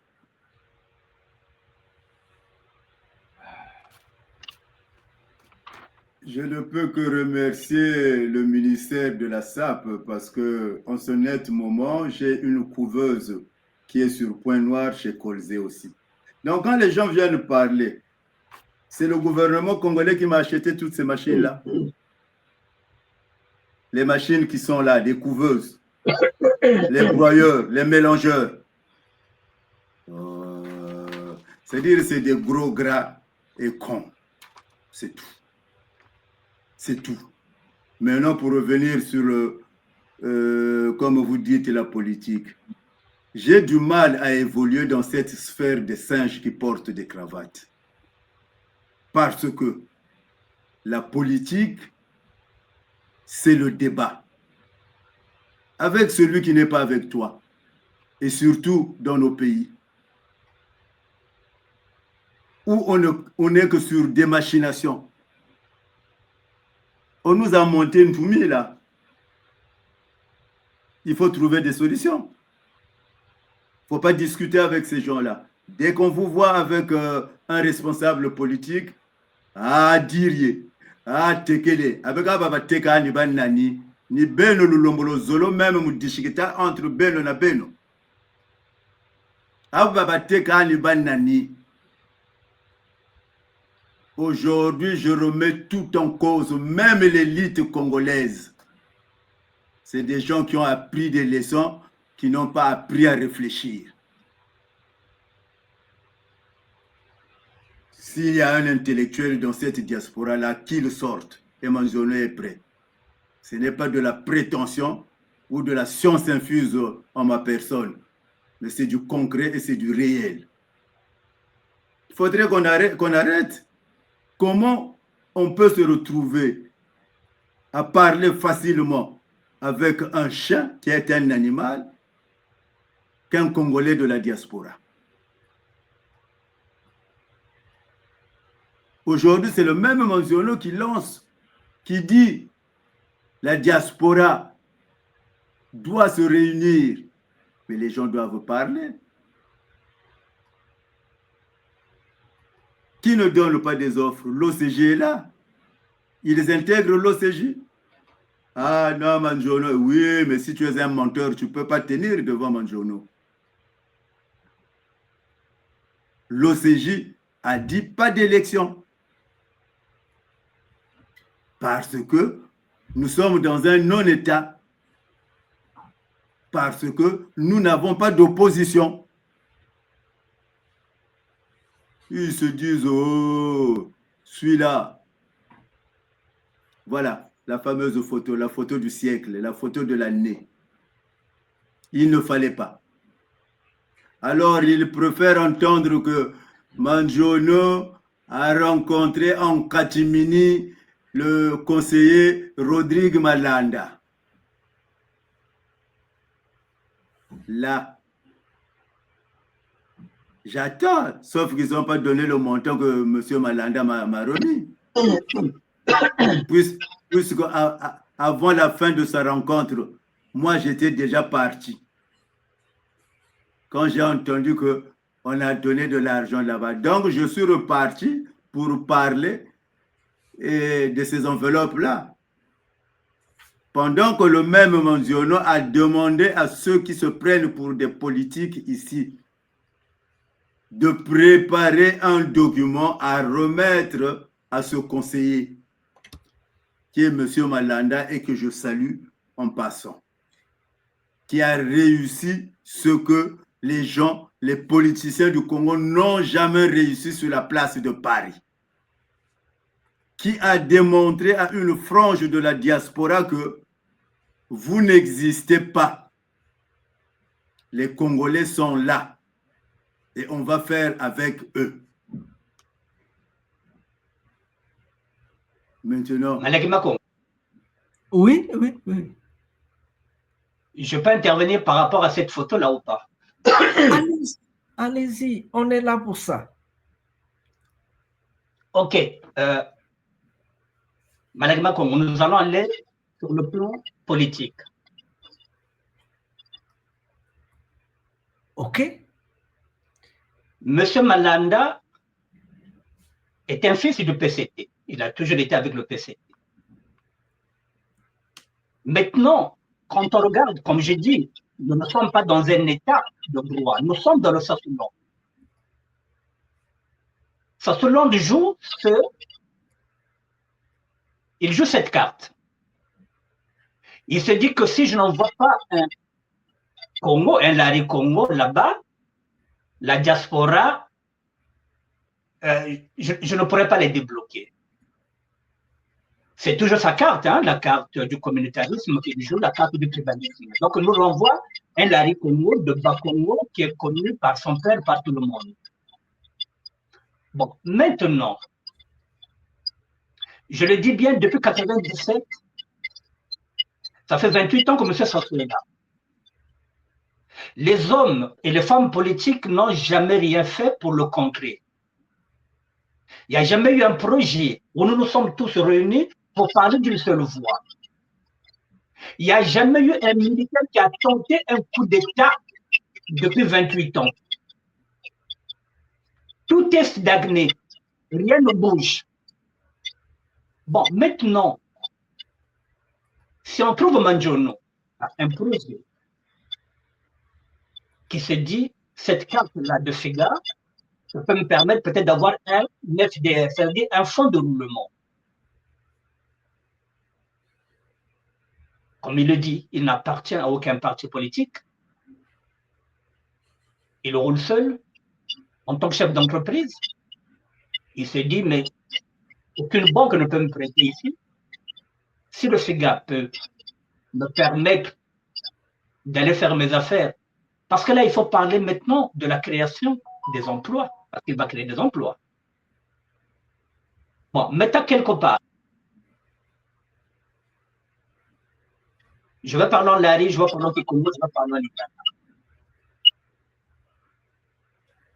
Je ne peux que remercier le ministère de la SAP parce qu'en ce net moment, j'ai une couveuse qui est sur Point Noir chez Colzé aussi. Donc, quand les gens viennent parler, c'est le gouvernement congolais qui m'a acheté toutes ces machines-là. Les machines qui sont là, les couveuses, les broyeurs, les mélangeurs. C'est-à-dire c'est des gros gras et cons. C'est tout. C'est tout. Maintenant, pour revenir sur, comme vous dites, la politique, j'ai du mal à évoluer dans cette sphère des singes qui portent des cravates. Parce que la politique, c'est le débat. Avec celui qui n'est pas avec toi. Et surtout dans nos pays. Où on n'est que sur des machinations. On nous a monté une poumille là. Il faut trouver des solutions. Il ne faut pas discuter avec ces gens-là. Dès qu'on vous voit avec un responsable politique, Dirie, Tekele, avec Ababa Teka ni Banani, ni Beno Lulombolo Zolo, même Moudishikita entre Beno na Beno. Ababa Teka ni Banani. Aujourd'hui, je remets tout en cause, même l'élite congolaise. C'est des gens qui ont appris des leçons, qui n'ont pas appris à réfléchir. S'il y a un intellectuel dans cette diaspora-là, qu'il sorte, et Manzoni est prêt. Ce n'est pas de la prétention ou de la science infuse en ma personne, mais c'est du concret et c'est du réel. Il faudrait qu'on arrête. Comment on peut se retrouver à parler facilement avec un chien qui est un animal qu'un Congolais de la diaspora? Aujourd'hui, c'est le même Manzoni qui lance, qui dit la diaspora doit se réunir, mais les gens doivent parler. Qui ne donne pas des offres? L'OCG est là. Ils intègrent l'OCG. Ah non, Manzoni, oui, mais si tu es un menteur, tu ne peux pas tenir devant Manzoni. L'OCG a dit pas d'élection. Parce que nous sommes dans un non-État. Parce que nous n'avons pas d'opposition. Ils se disent, oh, celui-là. Voilà, la fameuse photo, la photo du siècle, la photo de l'année. Il ne fallait pas. Alors, ils préfèrent entendre que Manzoni a rencontré en catimini le conseiller Rodrigue Malanda. Là, j'attends, sauf qu'ils n'ont pas donné le montant que M. Malanda m'a remis. Puisque avant la fin de sa rencontre, moi j'étais déjà parti. Quand j'ai entendu qu'on a donné de l'argent là-bas. Donc je suis reparti pour parler de ces enveloppes-là. Pendant que le même Manzoni a demandé à ceux qui se prennent pour des politiques ici de préparer un document à remettre à ce conseiller qui est M. Malanda et que je salue en passant, qui a réussi ce que les gens, les politiciens du Congo n'ont jamais réussi sur la place de Paris, qui a démontré à une frange de la diaspora que vous n'existez pas. Les Congolais sont là et on va faire avec eux. Maintenant. Malaki Mako, Oui, oui, oui. je peux intervenir par rapport à cette photo-là ou pas? Allez-y, allez-y, on est là pour ça. Ok. Malaki Mako, nous allons aller sur le plan politique. Ok. Monsieur Malanda est un fils du PCT. Il a toujours été avec le PCT. Maintenant, quand on regarde, comme j'ai dit, nous ne sommes pas dans un état de droit. Nous sommes dans le Sassoulon. Sassoulon joue il joue cette carte. Il se dit que si je n'envoie pas un Congo, un Larry Congo là-bas, la diaspora, je ne pourrais pas les débloquer. C'est toujours sa carte, hein, la carte du communautarisme qui joue, la carte du tribalisme. Donc, nous renvoie un Larry Congo de Bas-Congo qui est connu par son père, par tout le monde. Bon, maintenant, je le dis bien, depuis 1997, ça fait 28 ans que M. Sassou est là. Les hommes et les femmes politiques n'ont jamais rien fait pour le concret. Il n'y a jamais eu un projet où nous nous sommes tous réunis pour parler d'une seule voix. Il n'y a jamais eu un militaire qui a tenté un coup d'État depuis 28 ans. Tout est stagné. Rien ne bouge. Bon, maintenant, si on trouve Manzoni, un projet qui se dit, cette carte-là de Figa, ça peut me permettre peut-être d'avoir un FDR, c'est-à-dire un fonds de roulement. Comme il le dit, il n'appartient à aucun parti politique. Il roule seul en tant que chef d'entreprise. Il s'est dit, mais aucune banque ne peut me prêter ici. Si le FIGA peut me permettre d'aller faire mes affaires, parce que là, il faut parler maintenant de la création des emplois, parce qu'il va créer des emplois. Bon, mettons quelque part. Je vais parler en Lari, je vais parler en Kikoumou, je vais parler en Lika.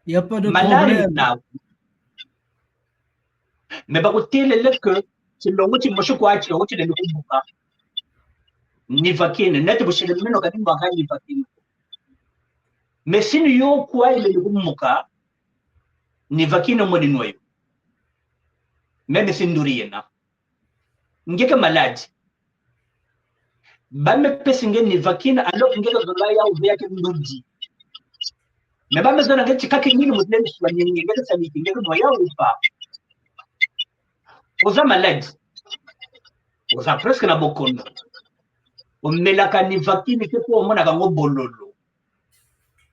Il n'y a pas de problème. Mais bah, que c'est le mot qui me choque, c'est le mot qui me choque. Ni vaquine, net, vous savez, mais non, quand il ni vaquine. Mais si nous avons quoi, il est le mouka, ni vaquine, moi, ni noyau. Même si nous rien. Nous sommes malades. Bame pessinge ni vaquine, alors nous sommes là, ou bien que nous dit. Mais bame zona ngeti kake nyingi mutende swali nyingi ngeti sabiti ngeti noyau ou pas. Oza malade. Oza presque na bokono. Omelaka ni vaquine ke ko mona kango bololo.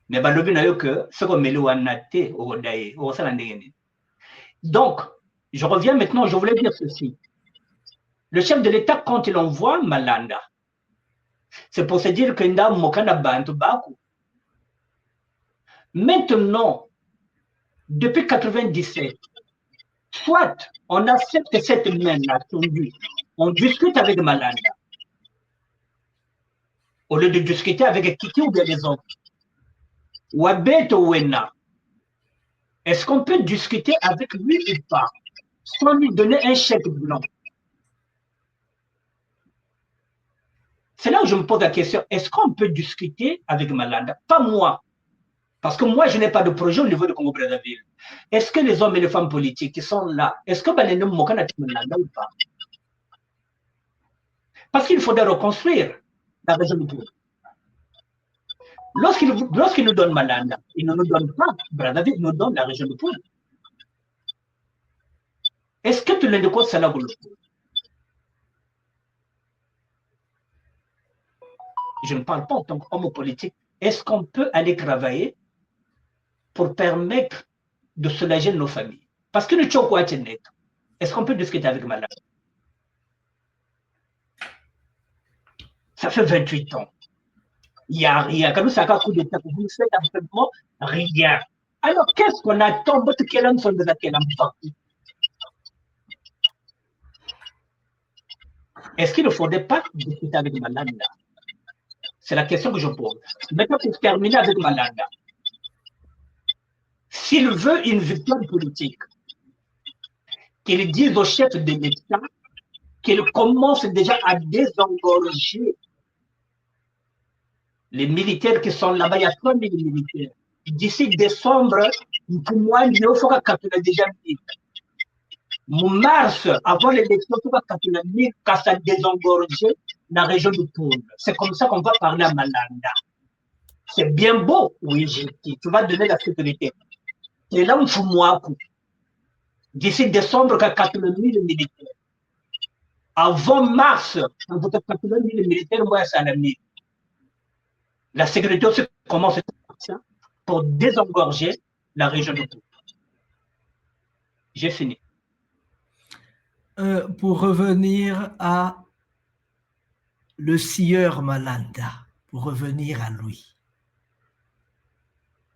Mais balobi na yo que ce qu'on meli wana te o daye o sala ndenge. Donc, je reviens maintenant, je voulais dire ceci. Le chef de l'État, quand il envoie Malanda, c'est pour se dire que nda mokana bantu baku. Maintenant, depuis 97, soit on accepte cette main-là, on discute avec Malanda, au lieu de discuter avec Kiki ou bien les autres. Wabeto Wena, est-ce qu'on peut discuter avec lui ou pas, sans lui donner un chèque blanc? C'est là où je me pose la question, est-ce qu'on peut discuter avec Malanda? Pas moi, parce que moi, je n'ai pas de projet au niveau de Congo-Brazzaville. Est-ce que les hommes et les femmes politiques qui sont là, est-ce que les noms Malanda ou pas? Parce qu'il faudrait reconstruire la région du Pôle. Lorsqu'il nous donne Malanda, il ne nous donne pas Brazzaville, il nous donne la région du Pôle. Est-ce que tu l'as de quoi ça là? Je ne parle pas en tant qu'homme politique. Est-ce qu'on peut aller travailler pour permettre de soulager nos familles? Parce que nous sommes quoi? Est-ce qu'on peut discuter avec Malanda? Ça fait 28 ans. Il n'y a rien. Quand nous avons un coup d'État, vous faites absolument rien. Alors, qu'est-ce qu'on attend? Est-ce qu'il ne faudrait pas discuter avec Malanda? C'est la question que je pose. Maintenant, pour terminer avec Malanda, s'il veut une victoire politique, qu'il dise au chef de l'État qu'il commence déjà à désengorger les militaires qui sont là-bas. Il y a 3 000 militaires. D'ici décembre, pour moi, il faut que déjà dit. Mars, avant l'élection, il faut que ça désengorge la région du Pôle. C'est comme ça qu'on va parler à Malanda. C'est bien beau, oui, j'ai dit. Tu vas donner la sécurité. Et là, on fout moi. D'ici décembre, il y a 80 000 militaires. Avant mars, on va 80 000 militaires, moi, c'est à la nuit. La sécurité se commence pour désengorger la région du Pôle. J'ai fini. Pour revenir à le sieur Malanda, pour revenir à lui.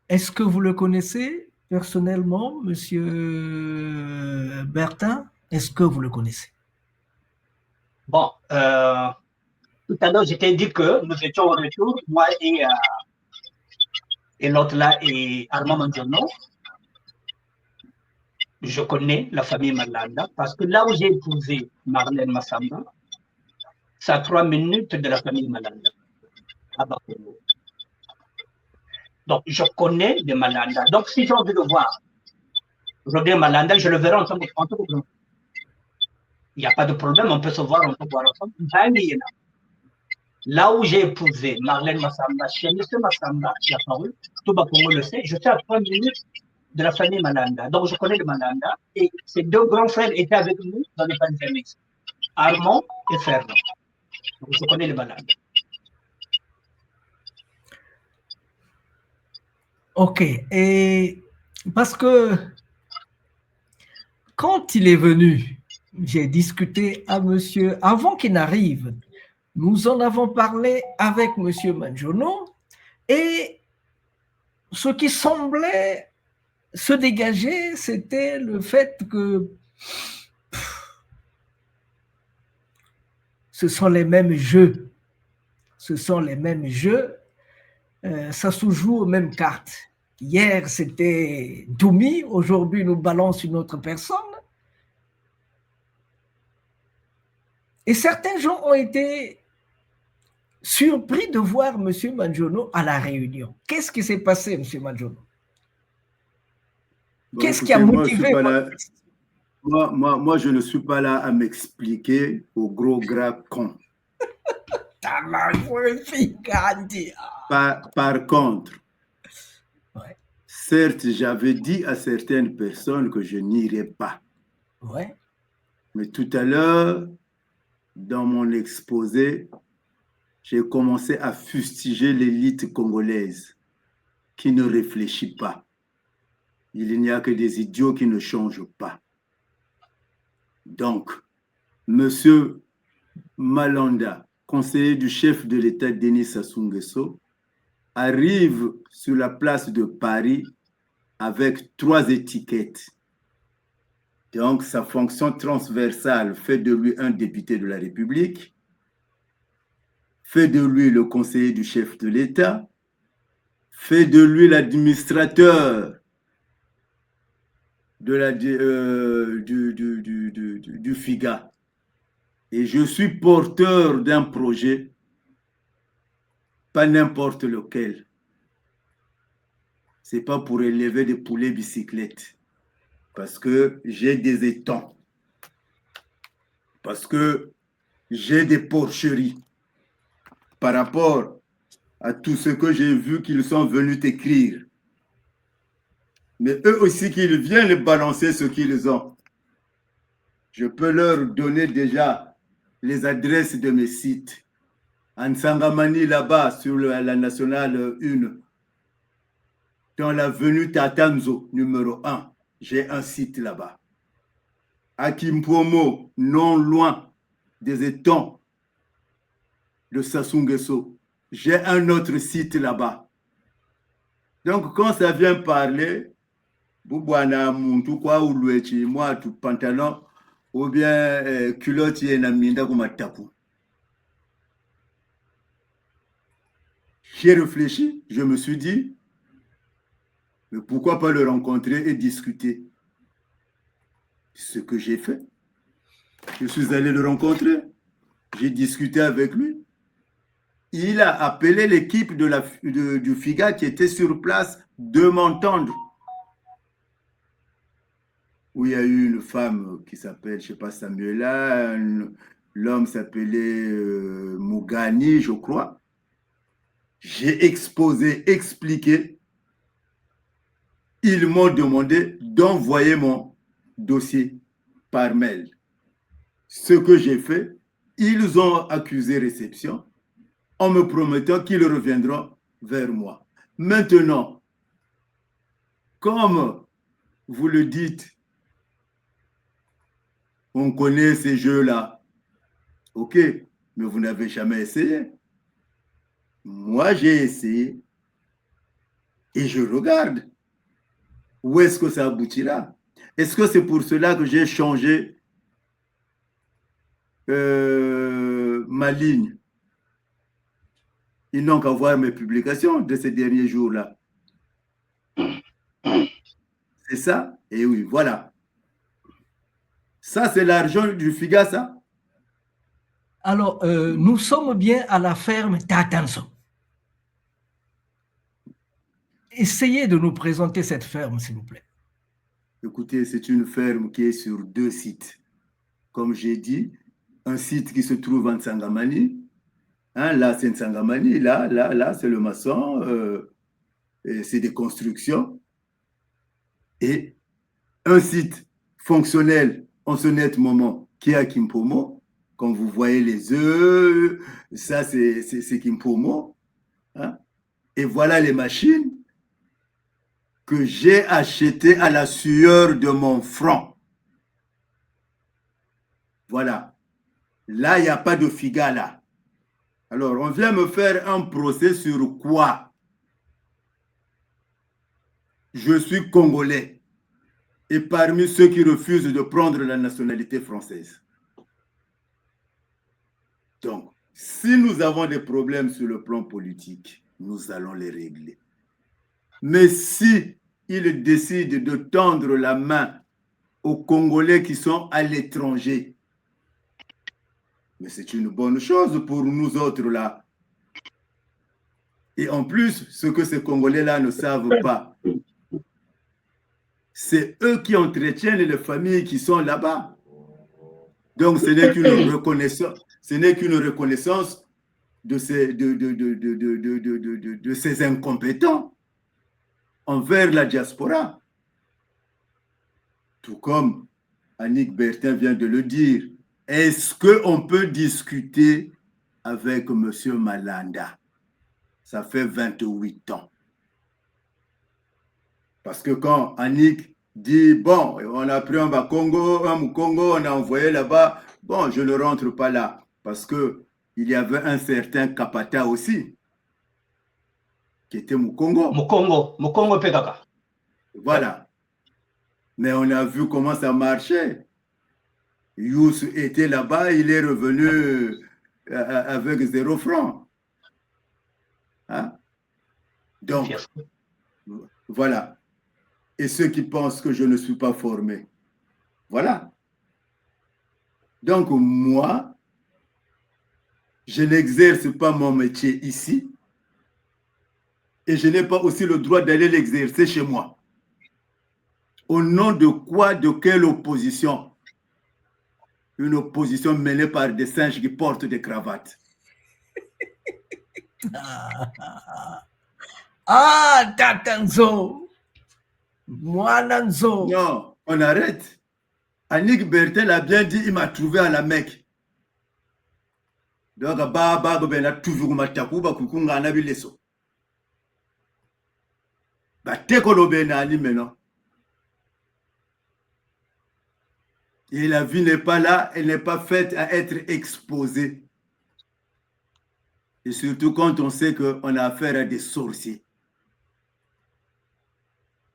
Est-ce que vous le connaissez personnellement, monsieur Bertin? Est-ce que vous le connaissez? Bon, tout à l'heure, je t'ai dit que nous étions au retour, moi et l'autre là, et Armand Mandiono. Je connais la famille Malanda parce que là où j'ai épousé Marlène Massamba, c'est à 3 minutes de la famille Malanda, à Bakongo. Donc, je connais les Malanda. Donc, si j'ai envie de voir Rodé Malanda, je le verrai en tant que grand. Il n'y a pas de problème, on peut se voir, on peut voir ensemble. Là où j'ai épousé Marlène Massamba, chez M. Massamba, qui a paru, tout Bakongo le sait, je suis à 3 minutes de la famille Malanda. Donc, je connais le Malanda. Et ces deux grands frères étaient avec nous dans les panzernistes, Armand et Fernand. Donc, je connais le Malanda. Ok. Et parce que quand il est venu, j'ai discuté à monsieur, avant qu'il n'arrive, nous en avons parlé avec monsieur Manjono et ce qui semblait se dégager, c'était le fait que ce sont les mêmes jeux. Ce sont les mêmes jeux. Ça se joue aux mêmes cartes. Hier, c'était Doumi. Aujourd'hui, nous balance une autre personne. Et certains gens ont été surpris de voir M. Manjono à la réunion. Qu'est-ce qui s'est passé, M. Manjono? Bon, Qu'est-ce qui écoutez, a motivé moi, je ne suis pas là à m'expliquer au gros gras con. Par contre, ouais. Certes, j'avais dit à certaines personnes que je n'irais pas. Ouais. Mais tout à l'heure, dans mon exposé, j'ai commencé à fustiger l'élite congolaise qui ne réfléchit pas. Il n'y a que des idiots qui ne changent pas. Donc, Monsieur Malanda, conseiller du chef de l'État Denis Sassou Nguesso, arrive sur la place de Paris avec 3 étiquettes. Donc, sa fonction transversale fait de lui un député de la République, fait de lui le conseiller du chef de l'État, fait de lui l'administrateur de du FIGA. Et je suis porteur d'un projet, pas n'importe lequel. Ce n'est pas pour élever des poulets bicyclettes, parce que j'ai des étangs, parce que j'ai des porcheries par rapport à tout ce que j'ai vu qu'ils sont venus écrire. Mais eux aussi qu'ils viennent balancer ce qu'ils ont. Je peux leur donner déjà les adresses de mes sites. En Sangamani, là-bas, sur la nationale 1, dans l'avenue Tatanzo, numéro 1, j'ai un site là-bas. À Kimpomo, non loin des étangs de Sassou Nguesso, j'ai un autre site là-bas. Donc, quand ça vient parler, Boubouana, Muntu, quoi, ou Louechi, moi, tout pantalon, ou bien culotte, et Naminda, comme Tapu. J'ai réfléchi, je me suis dit, mais pourquoi pas le rencontrer et discuter? Ce que j'ai fait. Je suis allé le rencontrer, j'ai discuté avec lui. Il a appelé l'équipe du FIGA qui était sur place de m'entendre. Où il y a eu une femme qui s'appelle, je ne sais pas, Samuela, l'homme s'appelait Mougani, je crois. J'ai exposé, expliqué. Ils m'ont demandé d'envoyer mon dossier par mail. Ce que j'ai fait, ils ont accusé réception en me promettant qu'ils reviendront vers moi. Maintenant, comme vous le dites, on connaît ces jeux-là. Ok, mais vous n'avez jamais essayé. Moi, j'ai essayé et je regarde. Où est-ce que ça aboutira? Est-ce que c'est pour cela que j'ai changé ma ligne? Ils n'ont qu'à voir mes publications de ces derniers jours-là. C'est ça? Et oui, voilà. Ça, c'est l'argent du FIGA, ça? Alors, nous sommes bien à la ferme Tatanzo. Essayez de nous présenter cette ferme, s'il vous plaît. Écoutez, c'est une ferme qui est sur 2 sites. Comme j'ai dit, un site qui se trouve en Sangamani. Hein, là, c'est Sangamani. Là, c'est le maçon. C'est des constructions. Et un site fonctionnel en ce net moment qui est à Kimpomo, quand vous voyez les œufs, ça c'est Kimpomo. Hein? Et voilà les machines que j'ai achetées à la sueur de mon front. Voilà. Là, il n'y a pas de figa là. Alors, on vient me faire un procès sur quoi? Je suis congolais. Et parmi ceux qui refusent de prendre la nationalité française. Donc, si nous avons des problèmes sur le plan politique, nous allons les régler. Mais si ils décident de tendre la main aux Congolais qui sont à l'étranger, mais c'est une bonne chose pour nous autres là. Et en plus, ce que ces Congolais-là ne savent pas, c'est eux qui entretiennent les familles qui sont là-bas. Donc, ce n'est qu'une reconnaissance de ces incompétents envers la diaspora. Tout comme Annick Bertin vient de le dire, est-ce qu'on peut discuter avec M. Malanda? Ça fait 28 ans. Parce que quand Annick dit, bon, on a pris un Congo, on a envoyé là-bas, bon, je ne rentre pas là. Parce qu'il y avait un certain Kapata aussi, qui était Mukongo. Mukongo Pekaka. Voilà. Mais on a vu comment ça marchait. Youssou était là-bas, il est revenu avec 0 franc. Hein? Donc, voilà. Et ceux qui pensent que je ne suis pas formé. Voilà. Donc, moi, je n'exerce pas mon métier ici et je n'ai pas aussi le droit d'aller l'exercer chez moi. Au nom de quoi, de quelle opposition? Une opposition menée par des singes qui portent des cravates. Ah, Tatanzo! Mwananzo! Non, on arrête. Annick Bertin l'a bien dit, il m'a trouvé à la Mecque. Donc, ben a toujours matakuba kukunga na bileso. Ba tekolo ben ani maintenant. Et la vie n'est pas là, elle n'est pas faite à être exposée. Et surtout quand on sait qu'on a affaire à des sorciers.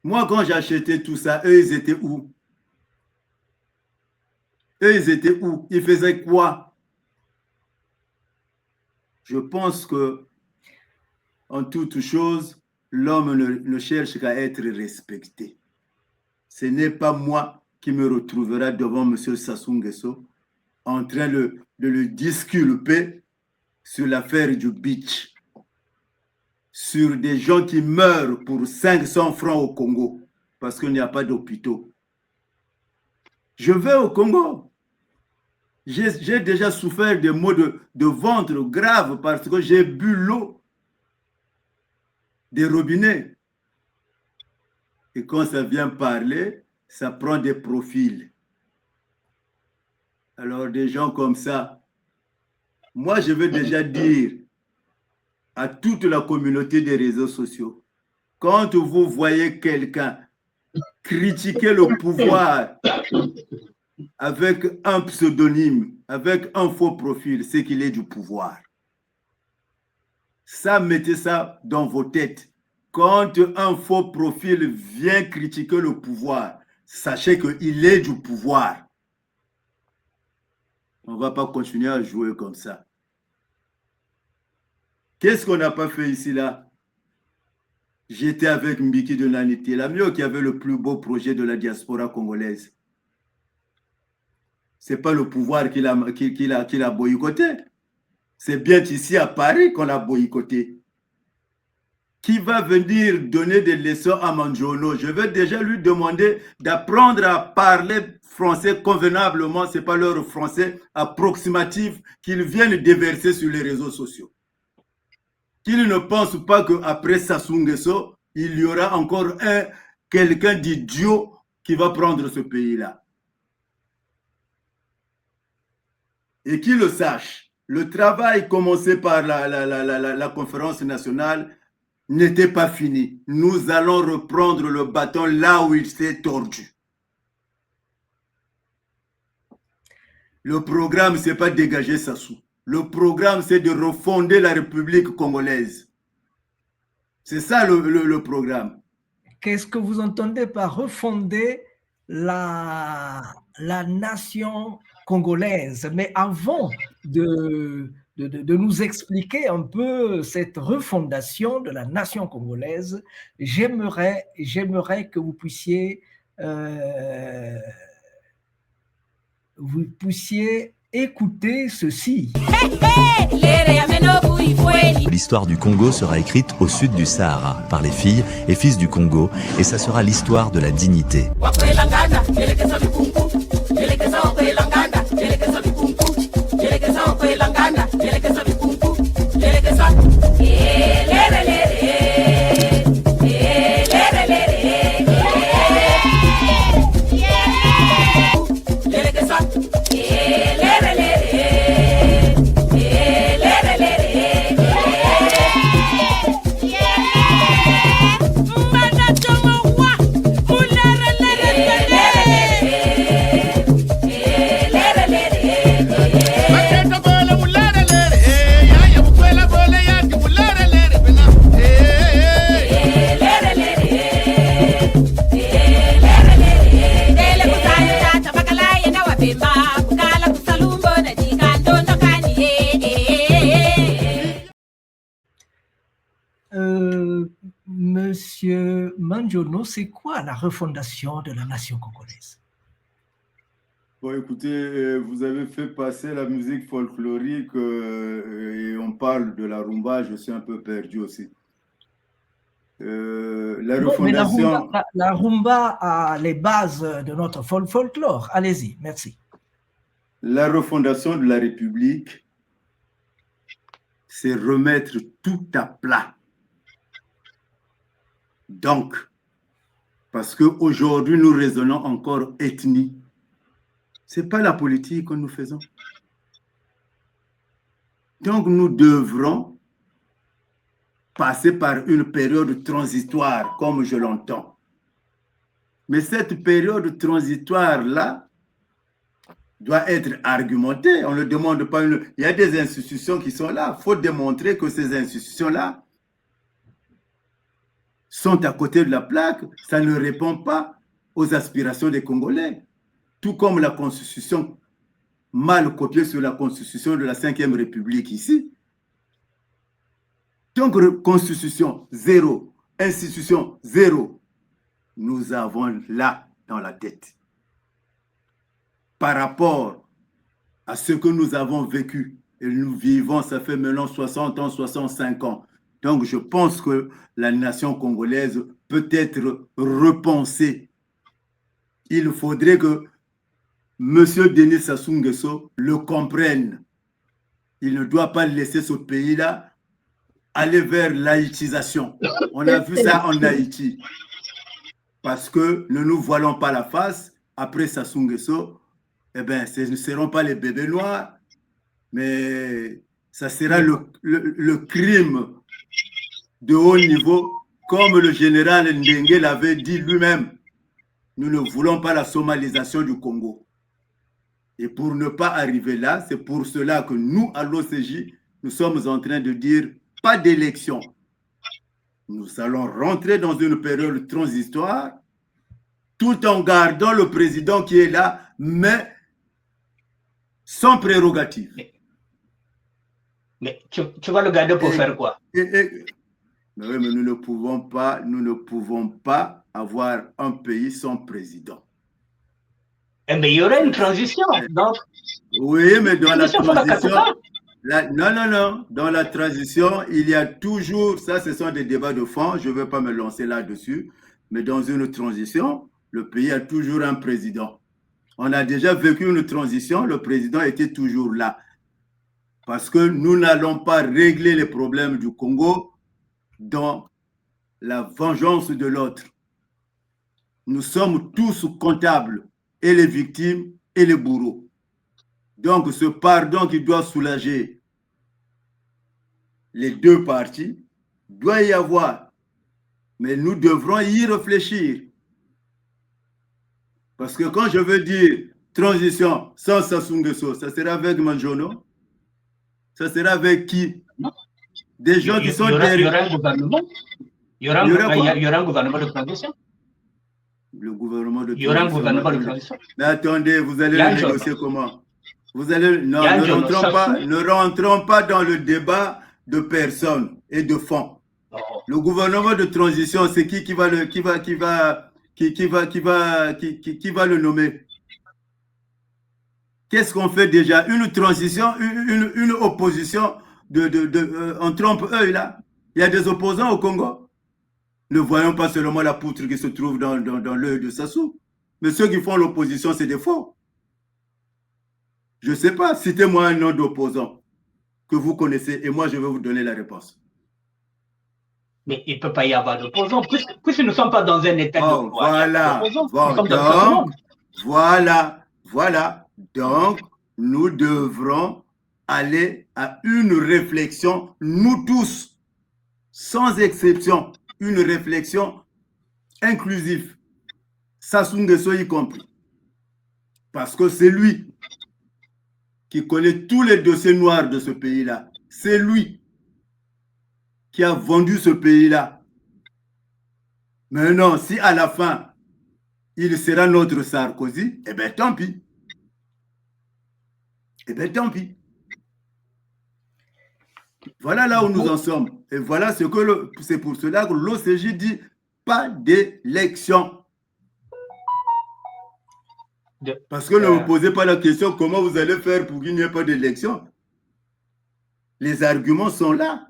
Moi, quand j'achetais tout ça, eux, ils étaient où? Eux, ils étaient où? Ils faisaient quoi? Je pense que, en toute chose, l'homme ne cherche qu'à être respecté. Ce n'est pas moi qui me retrouvera devant M. Sassou Nguesso en train de le disculper sur l'affaire du beach, sur des gens qui meurent pour 500 francs au Congo parce qu'il n'y a pas d'hôpitaux. Je vais au Congo. J'ai déjà souffert de maux de ventre graves parce que j'ai bu l'eau des robinets. Et quand ça vient parler, ça prend des profils. Alors, des gens comme ça, moi, je veux déjà dire à toute la communauté des réseaux sociaux, quand vous voyez quelqu'un critiquer le pouvoir avec un pseudonyme, avec un faux profil, c'est qu'il est du pouvoir. Ça, mettez ça dans vos têtes. Quand un faux profil vient critiquer le pouvoir, sachez qu'il est du pouvoir. On ne va pas continuer à jouer comme ça. Qu'est-ce qu'on n'a pas fait ici, là? J'étais avec Mbiki de Nanité, l'amiot qui avait le plus beau projet de la diaspora congolaise. Ce n'est pas le pouvoir qu'il a boycotté. C'est bien ici à Paris qu'on l'a boycotté. Qui va venir donner des leçons à Manjono? Je vais déjà lui demander d'apprendre à parler français convenablement, ce n'est pas leur français approximatif qu'ils viennent déverser sur les réseaux sociaux. Qu'ils ne pensent pas qu'après Sassou Nguesso, il y aura encore quelqu'un d'idiot qui va prendre ce pays-là. Et qu'il le sache, le travail commencé par la conférence nationale n'était pas fini. Nous allons reprendre le bâton là où il s'est tordu. Le programme, ce n'est pas dégager Sassou. Le programme, c'est de refonder la République congolaise. C'est ça le programme. Qu'est-ce que vous entendez par refonder la nation congolaise? Mais avant de nous expliquer un peu cette refondation de la nation congolaise, j'aimerais que vous puissiez écouter ceci. L'histoire du Congo sera écrite au sud du Sahara par les filles et fils du Congo, et ça sera l'histoire de la dignité. Monsieur Manjono, c'est quoi la refondation de la nation congolaise? Bon, écoutez, vous avez fait passer la musique folklorique et on parle de la rumba, je suis un peu perdu aussi. La refondation... la rumba a les bases de notre folklore. Allez-y, merci. La refondation de la République, c'est remettre tout à plat. Donc, parce qu'aujourd'hui, nous raisonnons encore ethnie. Ce n'est pas la politique que nous faisons. Donc, nous devrons passer par une période transitoire, comme je l'entends. Mais cette période transitoire-là doit être argumentée. On ne demande pas une... Il y a des institutions qui sont là. Il faut démontrer que ces institutions-là sont à côté de la plaque, ça ne répond pas aux aspirations des Congolais. Tout comme la Constitution, mal copiée sur la Constitution de la 5e République ici. Donc, Constitution, zéro. Institution, zéro. Nous avons là dans la tête. Par rapport à ce que nous avons vécu, et nous vivons, ça fait maintenant 60 ans, 65 ans. Donc, je pense que la nation congolaise peut être repensée. Il faudrait que M. Denis Sassou Nguesso le comprenne. Il ne doit pas laisser ce pays-là aller vers laïcisation. On a vu ça en Haïti. Parce que ne nous voilons pas la face, après Sassou Nguesso, eh bien, ce ne seront pas les bébés noirs, mais ça sera le crime de haut niveau, comme le général Ndenge l'avait dit lui-même. Nous ne voulons pas la somalisation du Congo. Et pour ne pas arriver là, c'est pour cela que nous, à l'OCJ, nous sommes en train de dire pas d'élection. Nous allons rentrer dans une période transitoire tout en gardant le président qui est là, mais sans prérogative. Mais tu vas le garder pour faire quoi? Mais oui, mais nous ne pouvons pas avoir un pays sans président. Eh bien, il y aurait une transition. Donc, oui, mais dans la transition... non. Dans la transition, il y a toujours... Ça, ce sont des débats de fond. Je ne vais pas me lancer là-dessus. Mais dans une transition, le pays a toujours un président. On a déjà vécu une transition. Le président était toujours là. Parce que nous n'allons pas régler les problèmes du Congo dans la vengeance de l'autre. Nous sommes tous comptables, et les victimes et les bourreaux. Donc, ce pardon qui doit soulager les deux parties, doit y avoir. Mais nous devrons y réfléchir. Parce que quand je veux dire transition sans Sassou Nguesso, ça sera avec Manjono? Ça sera avec qui? Non. Des gens qui sont derrière. Il y aura un gouvernement. Il y aura un gouvernement de transition. Le gouvernement de transition. Il y aura un gouvernement de transition. Mais attendez, vous allez le négocier comment? Vous allez... Non, ne rentrons pas dans le débat de personnes et de fonds. Oh. Le gouvernement de transition, c'est qui va le nommer? Qu'est-ce qu'on fait déjà? Une transition, une opposition on trompe eux là. Il y a des opposants au Congo. Ne voyons pas seulement la poutre qui se trouve dans l'œil de Sassou. Mais ceux qui font l'opposition, c'est des faux. Je ne sais pas, citez-moi un nom d'opposant que vous connaissez et moi je vais vous donner la réponse. Mais il ne peut pas y avoir d'opposants puisque nous ne sommes pas dans un état de droit. Voilà. Donc, nous devrons aller à une réflexion, nous tous, sans exception, une réflexion inclusive, Sassou Nguesso y compris. Parce que c'est lui qui connaît tous les dossiers noirs de ce pays-là. C'est lui qui a vendu ce pays-là. Mais non, si à la fin, il sera notre Sarkozy, eh bien tant pis. Voilà là où nous en sommes. Et voilà c'est pour cela que l'OCJ dit pas d'élection. Parce que ne vous posez pas la question comment vous allez faire pour qu'il n'y ait pas d'élection. Les arguments sont là.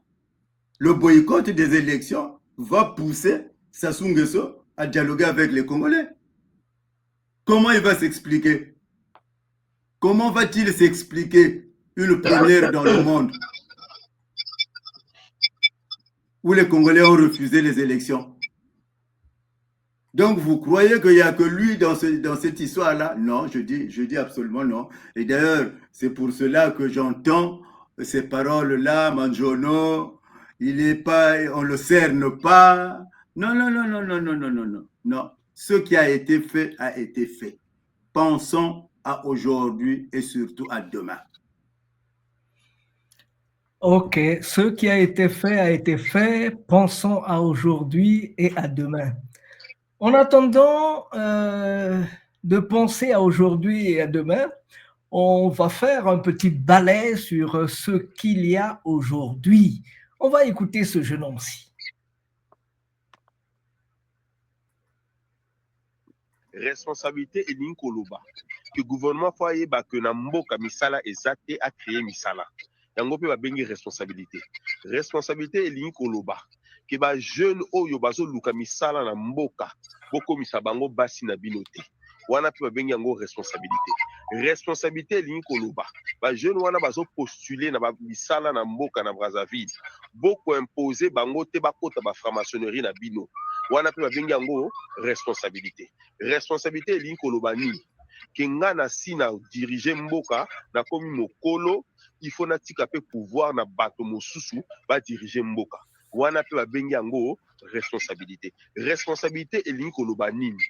Le boycott des élections va pousser Sassou Nguesso à dialoguer avec les Congolais. Comment il va s'expliquer? Comment va-t-il s'expliquer une première dans le monde où les Congolais ont refusé les élections? Donc, vous croyez qu'il n'y a que lui dans cette histoire-là? Non, je dis absolument non. Et d'ailleurs, c'est pour cela que j'entends ces paroles-là, Manjono, on le cerne pas. Non. Ce qui a été fait a été fait. Pensons à aujourd'hui et surtout à demain. Ok, ce qui a été fait a été fait. Pensons à aujourd'hui et à demain. En attendant de penser à aujourd'hui et à demain, on va faire un petit balai sur ce qu'il y a aujourd'hui. On va écouter ce jeune homme-ci. Responsabilité et Koloba. Que le gouvernement foyer que na mboka misala ezate a créé misala. Yango pe ba bengi responsabilité. Responsabilité et Koloba. Que ba jeune oyo bazo luka misala na mboka boko misabango basi na binote. Wana pe ba bengi yango responsabilité. Responsabilité et Koloba. Ba jeune wana bazo postuler na ba misala na mboka na Brazzaville. Boko imposer bango te ba kota ba franc-maçonnerie na bino. Wana pe ba bengi yango responsabilité. Responsabilité elingi koloba nini ke nga na si na diriger mboka na komi mokolo il faut na tika pe pouvoir na bato mosusu ba diriger mboka wana pe ba bengi yango responsabilité. Responsabilité elingi koloba nini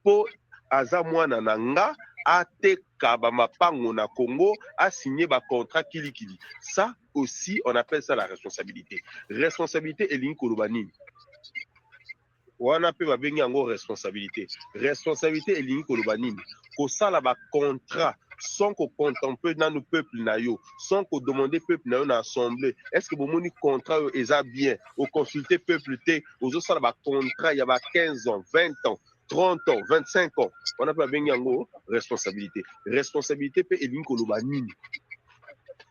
po aza mwana na nga ateka ba mapango na Congo a signé ba contrat kilikili. Ça aussi on appelle ça la responsabilité. Responsabilité elingi koloba nini wana pe ba bengi yango responsabilité. Responsabilité elingi koloba nini kosala ba contrat sans qu'on contemple dans nos peuples na yo, sans qu'on demande peuple na yo na assemblée. Est-ce que bomoni contrat yo eza bien au consulter peuple te ozo sala ba contrat ya ba 15 ans, 20 ans, 30 ans, 25 ans. On a pas bengi yango responsabilité. Responsabilité pe elingi koloba nini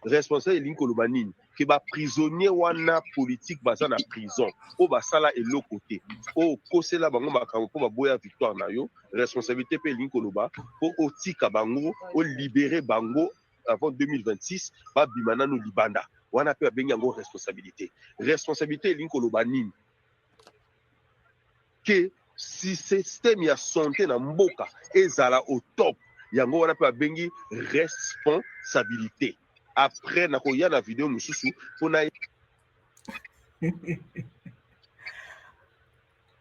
responsable elingi koloba nini ke ba prisonnier wana politique baza na prison o basala eloko te o kosela bango makambo po baboya victoire na yo. Responsabilité pe elingi koloba po otika bango o libérer bango avant 2026 ba bimana no libanda wana pe babengi yango responsabilité. Responsabilité elingi koloba nini ke si système ya santé na mboka ezala au top yango wana pe bengi responsabilité. Après nakoya na vidéo mususu pona.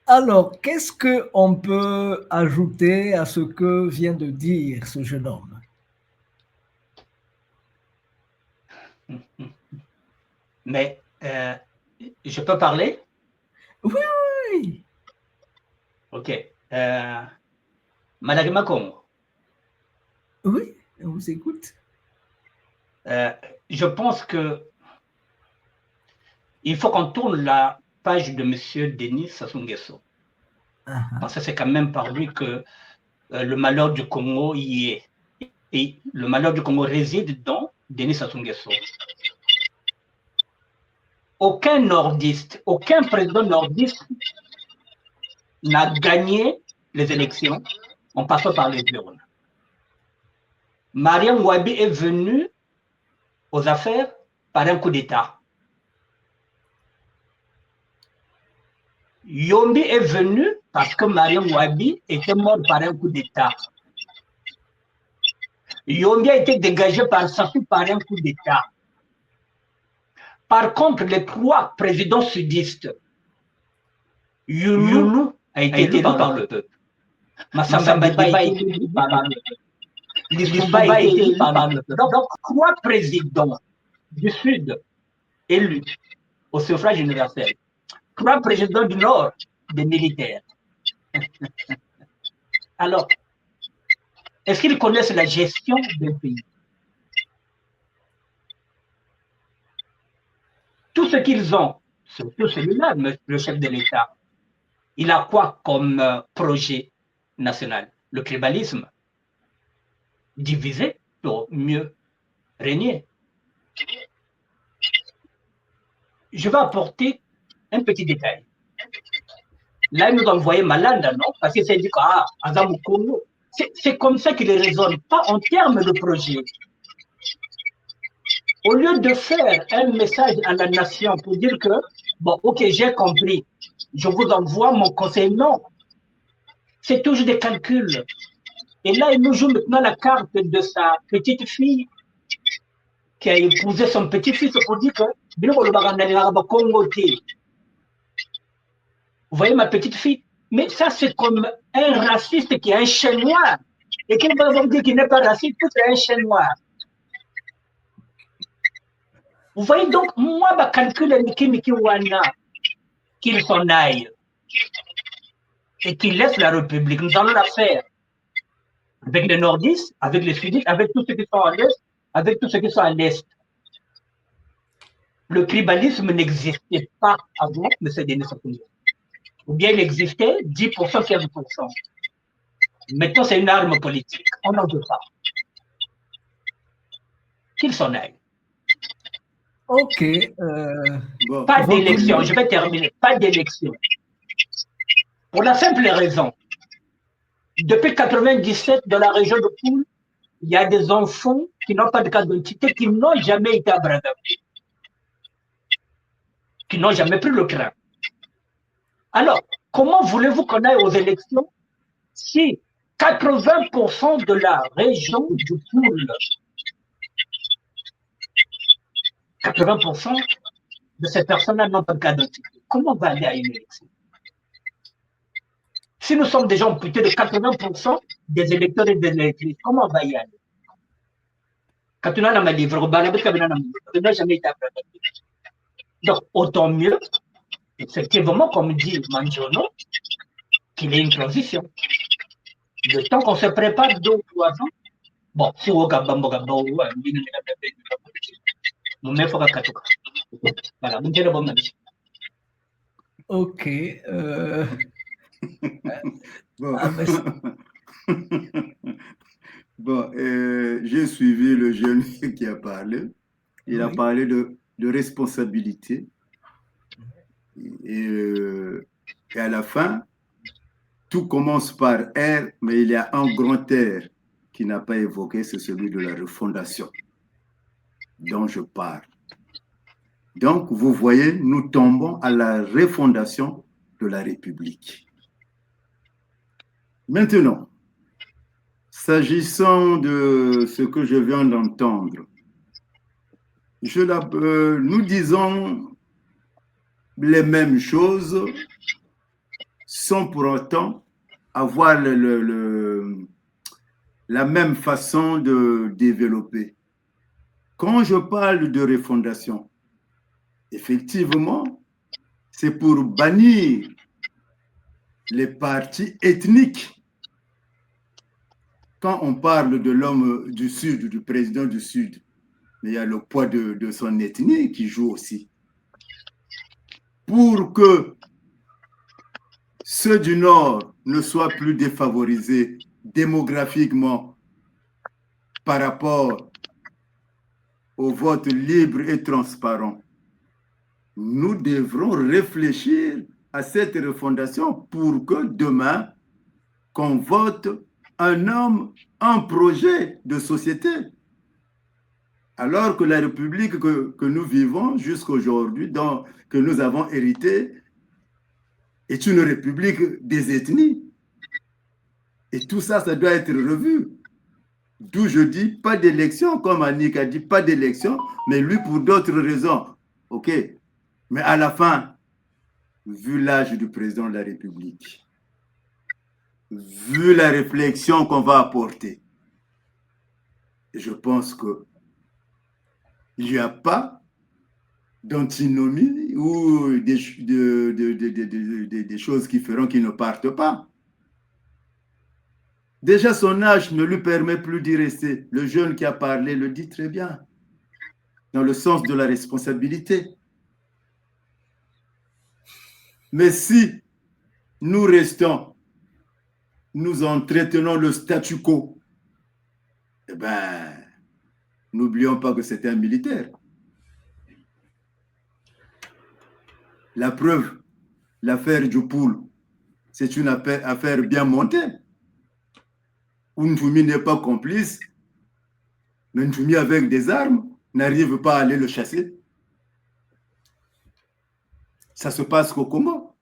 Alors, qu'est-ce qu'on peut ajouter à ce que vient de dire ce jeune homme? Mais je peux parler? Oui. Ok. Madame Macon. Oui, on vous écoute. Je pense que il faut qu'on tourne la page de M. Denis Sassou Nguesso. Parce que c'est quand même par lui que le malheur du Congo y est. Et le malheur du Congo réside dans Denis Sassou Nguesso. Aucun nordiste, aucun président nordiste n'a gagné les élections en passant par les urnes. Mariam Ouabi est venu aux affaires par un coup d'État. Yombi est venu parce que Mariam Ouabi était mort par un coup d'État. Yombi a été dégagé par Sassou par un coup d'État. Par contre, les 3 présidents sudistes, Younou a été élu par le peuple. Massamba Diba a été élu par le peuple. Lissouba a été élu par le peuple. Donc, 3 présidents du Sud élus au suffrage universel. 3 présidents du Nord, des militaires. Alors, est-ce qu'ils connaissent la gestion d'un pays? Tout ce qu'ils ont, surtout celui-là, le chef de l'État, il a quoi comme projet national? Le tribalisme. Diviser pour mieux régner. Je vais apporter un petit détail. Là, il nous a envoyé Malanda, non? Parce qu'il s'est dit que, Azam Congo. C'est comme ça qu'il ne raisonne pas en termes de projet. Au lieu de faire un message à la nation pour dire que, bon, ok, j'ai compris, je vous envoie mon conseil, non. C'est toujours des calculs. Et là, il nous joue maintenant la carte de sa petite fille qui a épousé son petit-fils pour dire que, vous voyez ma petite fille? Mais ça, c'est comme un raciste qui a un chien noir. Et qu'il va vous dire qu'il n'est pas raciste, c'est un chien noir. Vous voyez donc, moi, je calcule Miki Wana, qu'il s'en aille et qu'il laisse la République. Nous allons la faire avec les nordistes, avec les sudistes, avec tous ceux qui sont à l'est, avec tous ceux qui sont à l'est. Le tribalisme n'existait pas avant M. Denis Sassou Nguesso. Ou bien il existait 10%, 15%. Maintenant, c'est une arme politique. On n'en veut pas. Qu'il s'en aille. Ok. Bon. Pas d'élection, je vais terminer. Pas d'élection. Pour la simple raison, depuis 1997, dans la région de Poul, il y a des enfants qui n'ont pas de carte d'identité, qui n'ont jamais été à Brazzaville, qui n'ont jamais pris le train. Alors, comment voulez-vous qu'on aille aux élections si 80% de la région du Poul, 80% de ces personnes-là n'ont pas de carte d'identité? Comment on va aller à une élection? Si nous sommes déjà amputés de 80% des électeurs et des électrices, comment on va y aller? Quand on a ma livre, on n'a jamais été à Brazzaville. Donc, autant mieux, effectivement, comme dit Manjono, qu'il y ait une transition. Le temps qu'on se prépare 2 ou 3 ans, bon, si on va voilà, ok. Bon, bon j'ai suivi le jeune qui a parlé. Il a parlé de responsabilité. Et à la fin, tout commence par R, mais il y a un grand R qui n'a pas évoqué, c'est celui de la refondation dont je parle. Donc, vous voyez, nous tombons à la refondation de la République. Maintenant, s'agissant de ce que je viens d'entendre, nous disons les mêmes choses sans pour autant avoir la même façon de développer. Quand je parle de refondation, effectivement, c'est pour bannir les partis ethniques. Quand on parle de l'homme du Sud, du président du Sud, il y a le poids de son ethnie qui joue aussi. Pour que ceux du Nord ne soient plus défavorisés démographiquement par rapport au vote libre et transparent, nous devrons réfléchir à cette refondation pour que demain, qu'on vote un homme, un projet de société. Alors que la République que nous vivons jusqu'aujourd'hui, que nous avons hérité, est une République des ethnies. Et tout ça, ça doit être revu. D'où je dis pas d'élection, comme Annick a dit, pas d'élection, mais lui pour d'autres raisons. OK. Mais à la fin, vu l'âge du président de la République, vu la réflexion qu'on va apporter, je pense que il n'y a pas d'antinomie ou des choses qui feront qu'il ne parte pas. Déjà, son âge ne lui permet plus d'y rester. Le jeune qui a parlé le dit très bien, dans le sens de la responsabilité. Mais si nous restons, nous entretenons le statu quo, eh bien, n'oublions pas que c'était un militaire. La preuve, l'affaire Djopoul, c'est une affaire bien montée. Ntoumi n'est pas complice, mais Ntoumi avec des armes n'arrive pas à aller le chasser. Ça se passe qu'au Congo.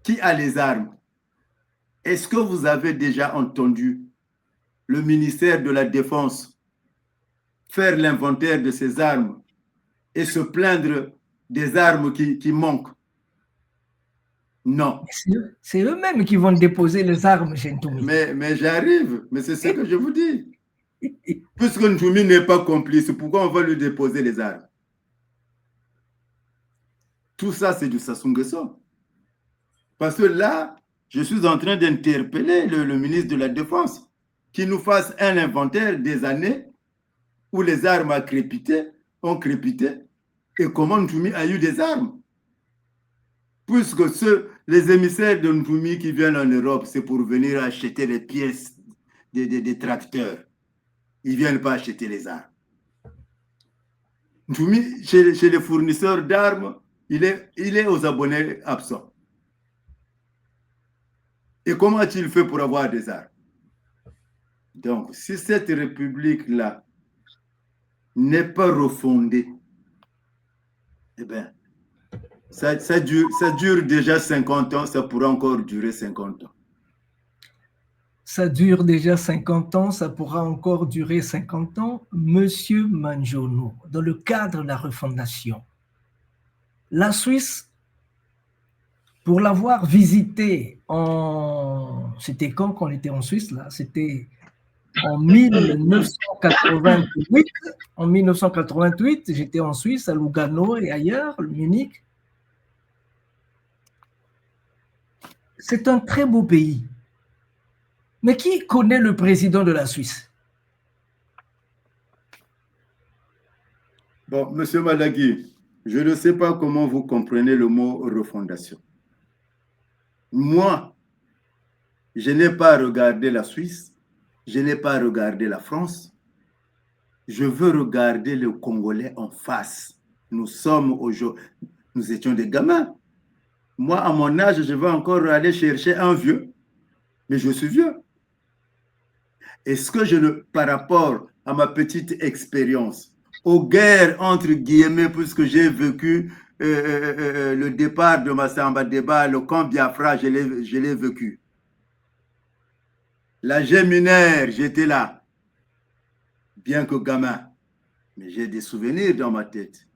Qui a les armes? Est-ce que vous avez déjà entendu le ministère de la Défense faire l'inventaire de ces armes et se plaindre des armes qui manquent? Non. C'est eux-mêmes qui vont déposer les armes chez Ntoumi. Mais j'arrive, mais c'est ce que je vous dis. Puisque Ntoumi n'est pas complice, pourquoi on va lui déposer les armes? Tout ça, c'est du Sassou Nguesso. Parce que là, je suis en train d'interpeller le ministre de la Défense qui nous fasse un inventaire des années où les armes ont crépité et comment Ntoumi a eu des armes. Puisque les émissaires de Ntoumi qui viennent en Europe, c'est pour venir acheter les pièces des tracteurs. Ils ne viennent pas acheter les armes. Ntoumi, chez les fournisseurs d'armes, il est aux abonnés absents. Et comment a-t-il fait pour avoir des armes? Donc, si cette république-là n'est pas refondée, eh bien, ça dure déjà 50 ans, ça pourra encore durer 50 ans. Ça dure déjà 50 ans, ça pourra encore durer 50 ans. Monsieur Manjono, dans le cadre de la refondation, la Suisse, pour l'avoir visité c'était quand qu'on était en Suisse là? C'était en 1988. En 1988, j'étais en Suisse, à Lugano et ailleurs, Munich. C'est un très beau pays. Mais qui connaît le président de la Suisse? Bon, Monsieur Malagui, je ne sais pas comment vous comprenez le mot refondation. Moi, je n'ai pas regardé la Suisse, je n'ai pas regardé la France. Je veux regarder le Congolais en face. Nous étions des gamins. Moi, à mon âge, je vais encore aller chercher un vieux, mais je suis vieux. Est-ce que par rapport à ma petite expérience, aux guerres, entre guillemets, puisque j'ai vécu le départ de Massamba Deba, le camp Biafra, je l'ai vécu. La Géminaire, j'étais là, bien que gamin, mais j'ai des souvenirs dans ma tête.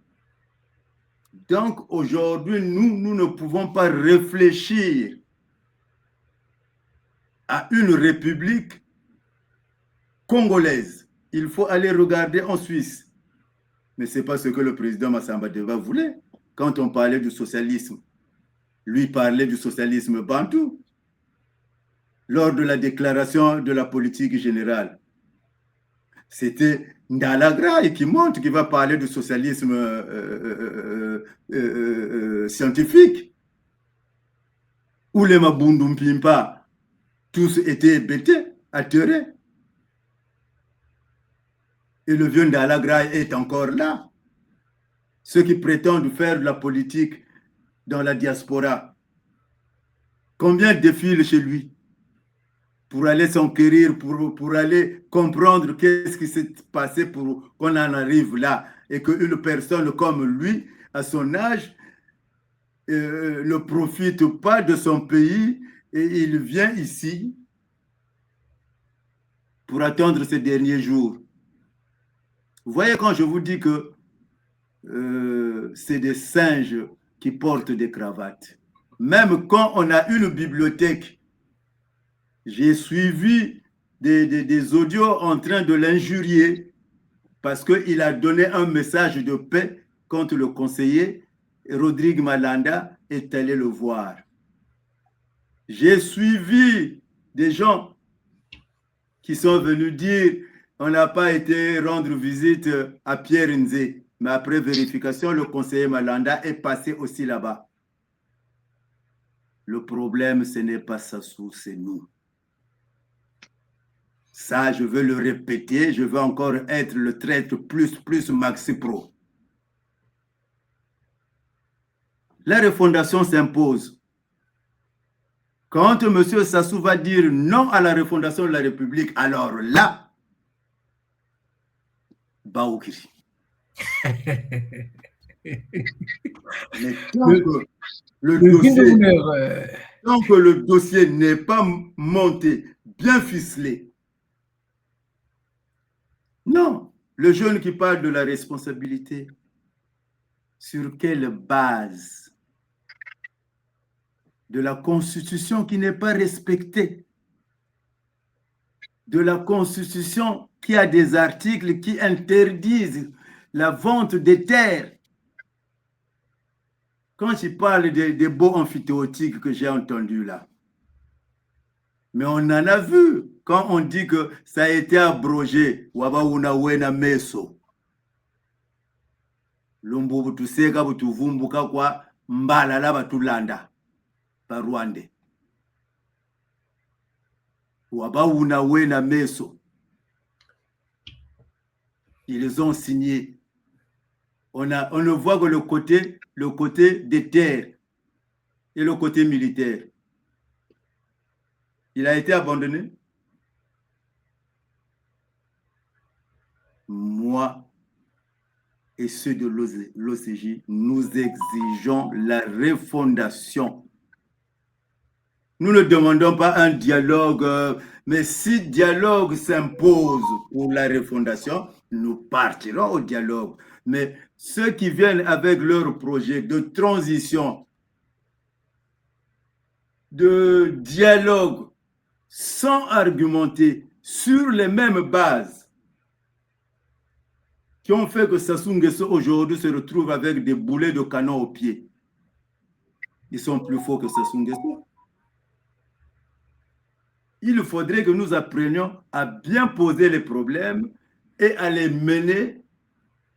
Donc aujourd'hui, nous ne pouvons pas réfléchir à une république congolaise. Il faut aller regarder en Suisse. Mais ce n'est pas ce que le président Massamba Deba voulait. Quand on parlait du socialisme, lui parlait du socialisme bantou. Lors de la déclaration de la politique générale, c'était Ndalagra qui monte, qui va parler du socialisme scientifique. Où les Mabundumpimpa, tous étaient hébétés, atterrés. Et le vieux Ndalagra est encore là. Ceux qui prétendent faire de la politique dans la diaspora, combien défilent chez lui pour aller s'enquérir, pour aller comprendre qu'est-ce qui s'est passé pour qu'on en arrive là et qu'une personne comme lui, à son âge, ne profite pas de son pays et il vient ici pour attendre ces derniers jours. Vous voyez, quand je vous dis que c'est des singes qui portent des cravates, même quand on a une bibliothèque, j'ai suivi des audios en train de l'injurier parce qu'il a donné un message de paix contre le conseiller Rodrigue Malanda est allé le voir. J'ai suivi des gens qui sont venus dire on n'a pas été rendre visite à Pierre Nzé, mais après vérification, le conseiller Malanda est passé aussi là-bas. Le problème, ce n'est pas Sassou, c'est nous. Ça, je veux le répéter, je veux encore être le traître plus Maxi Pro. La refondation s'impose. Quand M. Sassou va dire non à la refondation de la République, alors là, Baoukiri. Mais tant que le dossier n'est pas monté, bien ficelé, non, le jeune qui parle de la responsabilité, sur quelle base? De la Constitution qui n'est pas respectée, de la Constitution qui a des articles qui interdisent la vente des terres. Quand je parle des beaux amphithéotiques que j'ai entendus là, mais on en a vu quand on dit que ça a été abrogé. Wabauna wena meso. Lumbu butuseka butuvumbuka kwa mbala la batulanda pa Rwanda. Wabauna wena meso. Ils ont signé. On ne voit que le côté des terres et le côté militaire. Il a été abandonné. Moi et ceux de l'OCJ, nous exigeons la refondation. Nous ne demandons pas un dialogue, mais si dialogue s'impose pour la refondation, nous partirons au dialogue. Mais ceux qui viennent avec leur projet de transition, de dialogue, sans argumenter, sur les mêmes bases, qui ont fait que Sassou Nguesso aujourd'hui se retrouve avec des boulets de canon aux pieds. Ils sont plus forts que Sassou Nguesso. Il faudrait que nous apprenions à bien poser les problèmes et à les mener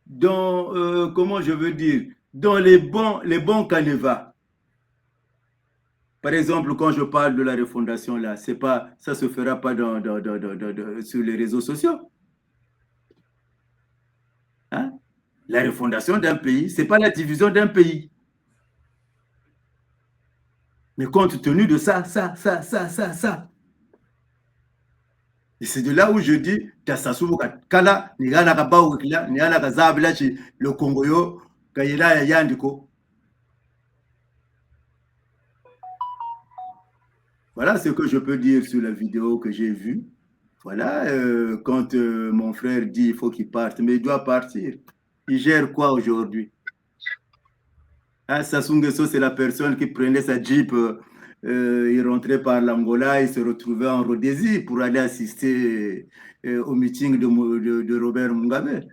dans, comment je veux dire, dans les bons canevas. Par exemple, quand je parle de la refondation, là, ça ne se fera pas sur les réseaux sociaux. Hein? La refondation d'un pays, ce n'est pas la division d'un pays. Mais compte tenu de ça. Et c'est de là où je dis, le Congo, Kayela Yandiko, Voilà ce que je peux dire sur la vidéo que j'ai vue. Voilà, quand mon frère dit il faut qu'il parte, mais il doit partir. Il gère quoi aujourd'hui? Hein, Sassou Nguesso, c'est la personne qui prenait sa Jeep, il rentrait par l'Angola, il se retrouvait en Rhodésie pour aller assister au meeting de Robert Mugabe.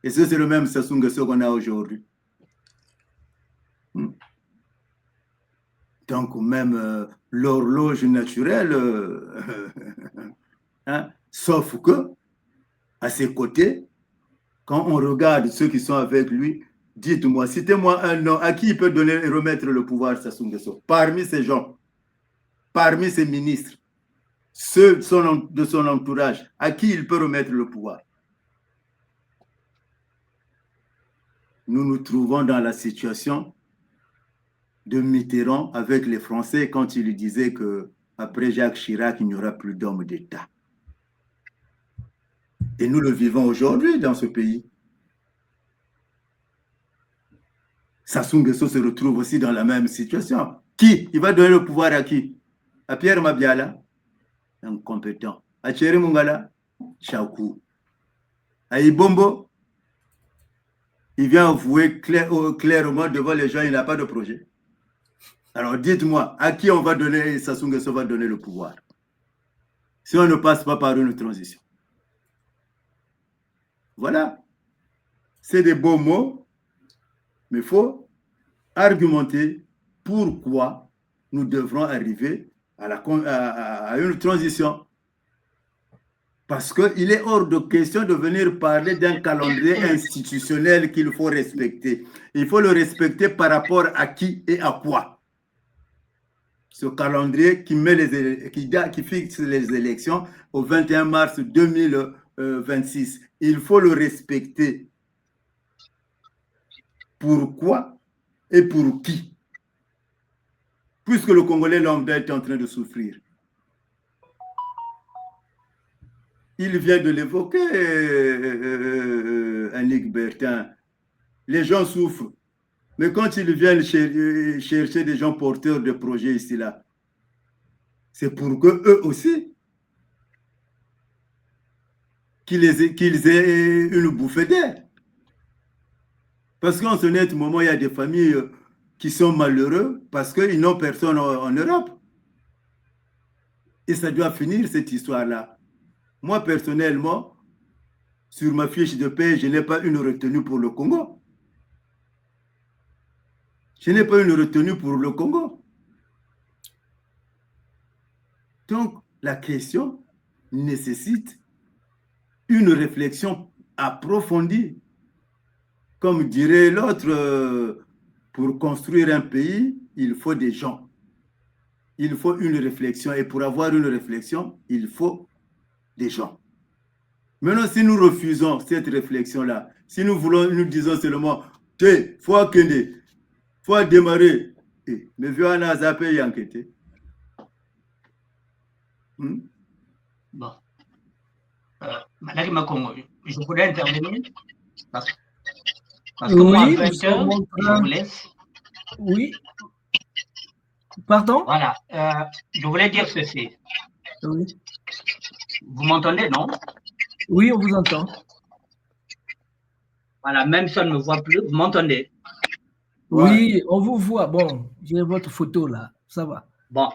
Et ça, c'est le même Sassou Nguesso qu'on a aujourd'hui. Donc, même l'horloge naturelle, hein, sauf que, à ses côtés, quand on regarde ceux qui sont avec lui, dites-moi, citez-moi un nom à qui il peut donner et remettre le pouvoir Sassou Nguesso. Parmi ces gens, parmi ces ministres, ceux de son entourage, à qui il peut remettre le pouvoir. Nous nous trouvons dans la situation de Mitterrand avec les Français quand il disait qu'après Jacques Chirac, il n'y aura plus d'hommes d'État. Et nous le vivons aujourd'hui dans ce pays. Sassou Nguesso se retrouve aussi dans la même situation. Qui? Il va donner le pouvoir à qui? À Pierre Mabiala? Incompétent. À Thierry Mungala? Chakou. À Ibombo? Il vient avouer clairement devant les gens, il n'a pas de projet. Alors dites-moi, à qui on va donner, Sassou Nguesso va donner le pouvoir? Si on ne passe pas par une transition. Voilà. C'est des beaux mots, mais il faut argumenter pourquoi nous devrons arriver à une transition. Parce qu'il est hors de question de venir parler d'un calendrier institutionnel qu'il faut respecter. Il faut le respecter par rapport à qui et à quoi. Ce calendrier qui fixe les élections au 21 mars 2026. Il faut le respecter. Pourquoi et pour qui? Puisque le Congolais lambda est en train de souffrir. Il vient de l'évoquer, Annick Bertin. Les gens souffrent. Mais quand ils viennent chercher des gens porteurs de projets ici, là, c'est pour qu'eux aussi, qu'ils aient une bouffée d'air. Parce qu'en ce net moment, il y a des familles qui sont malheureuses parce qu'ils n'ont personne en Europe. Et ça doit finir, cette histoire-là. Moi, personnellement, sur ma fiche de paie, je n'ai pas une retenue pour le Congo. Je n'ai pas une retenue pour le Congo. Donc, la question nécessite une réflexion approfondie. Comme dirait l'autre, pour construire un pays, il faut des gens. Il faut une réflexion. Et pour avoir une réflexion, il faut des gens. Maintenant, si nous refusons cette réflexion-là, si nous disons seulement, il faut démarrer, mais viens à zapper et enquêter. Bon. Madame Makongo, je voulais intervenir parce que moi, à 20h, je vous laisse. Oui. Pardon? Voilà. Je voulais dire ceci. Oui. Vous m'entendez, non? Oui, on vous entend. Voilà, même si on ne me voit plus, vous m'entendez? Oui, ouais. On vous voit. Bon, j'ai votre photo là. Ça va. Bon.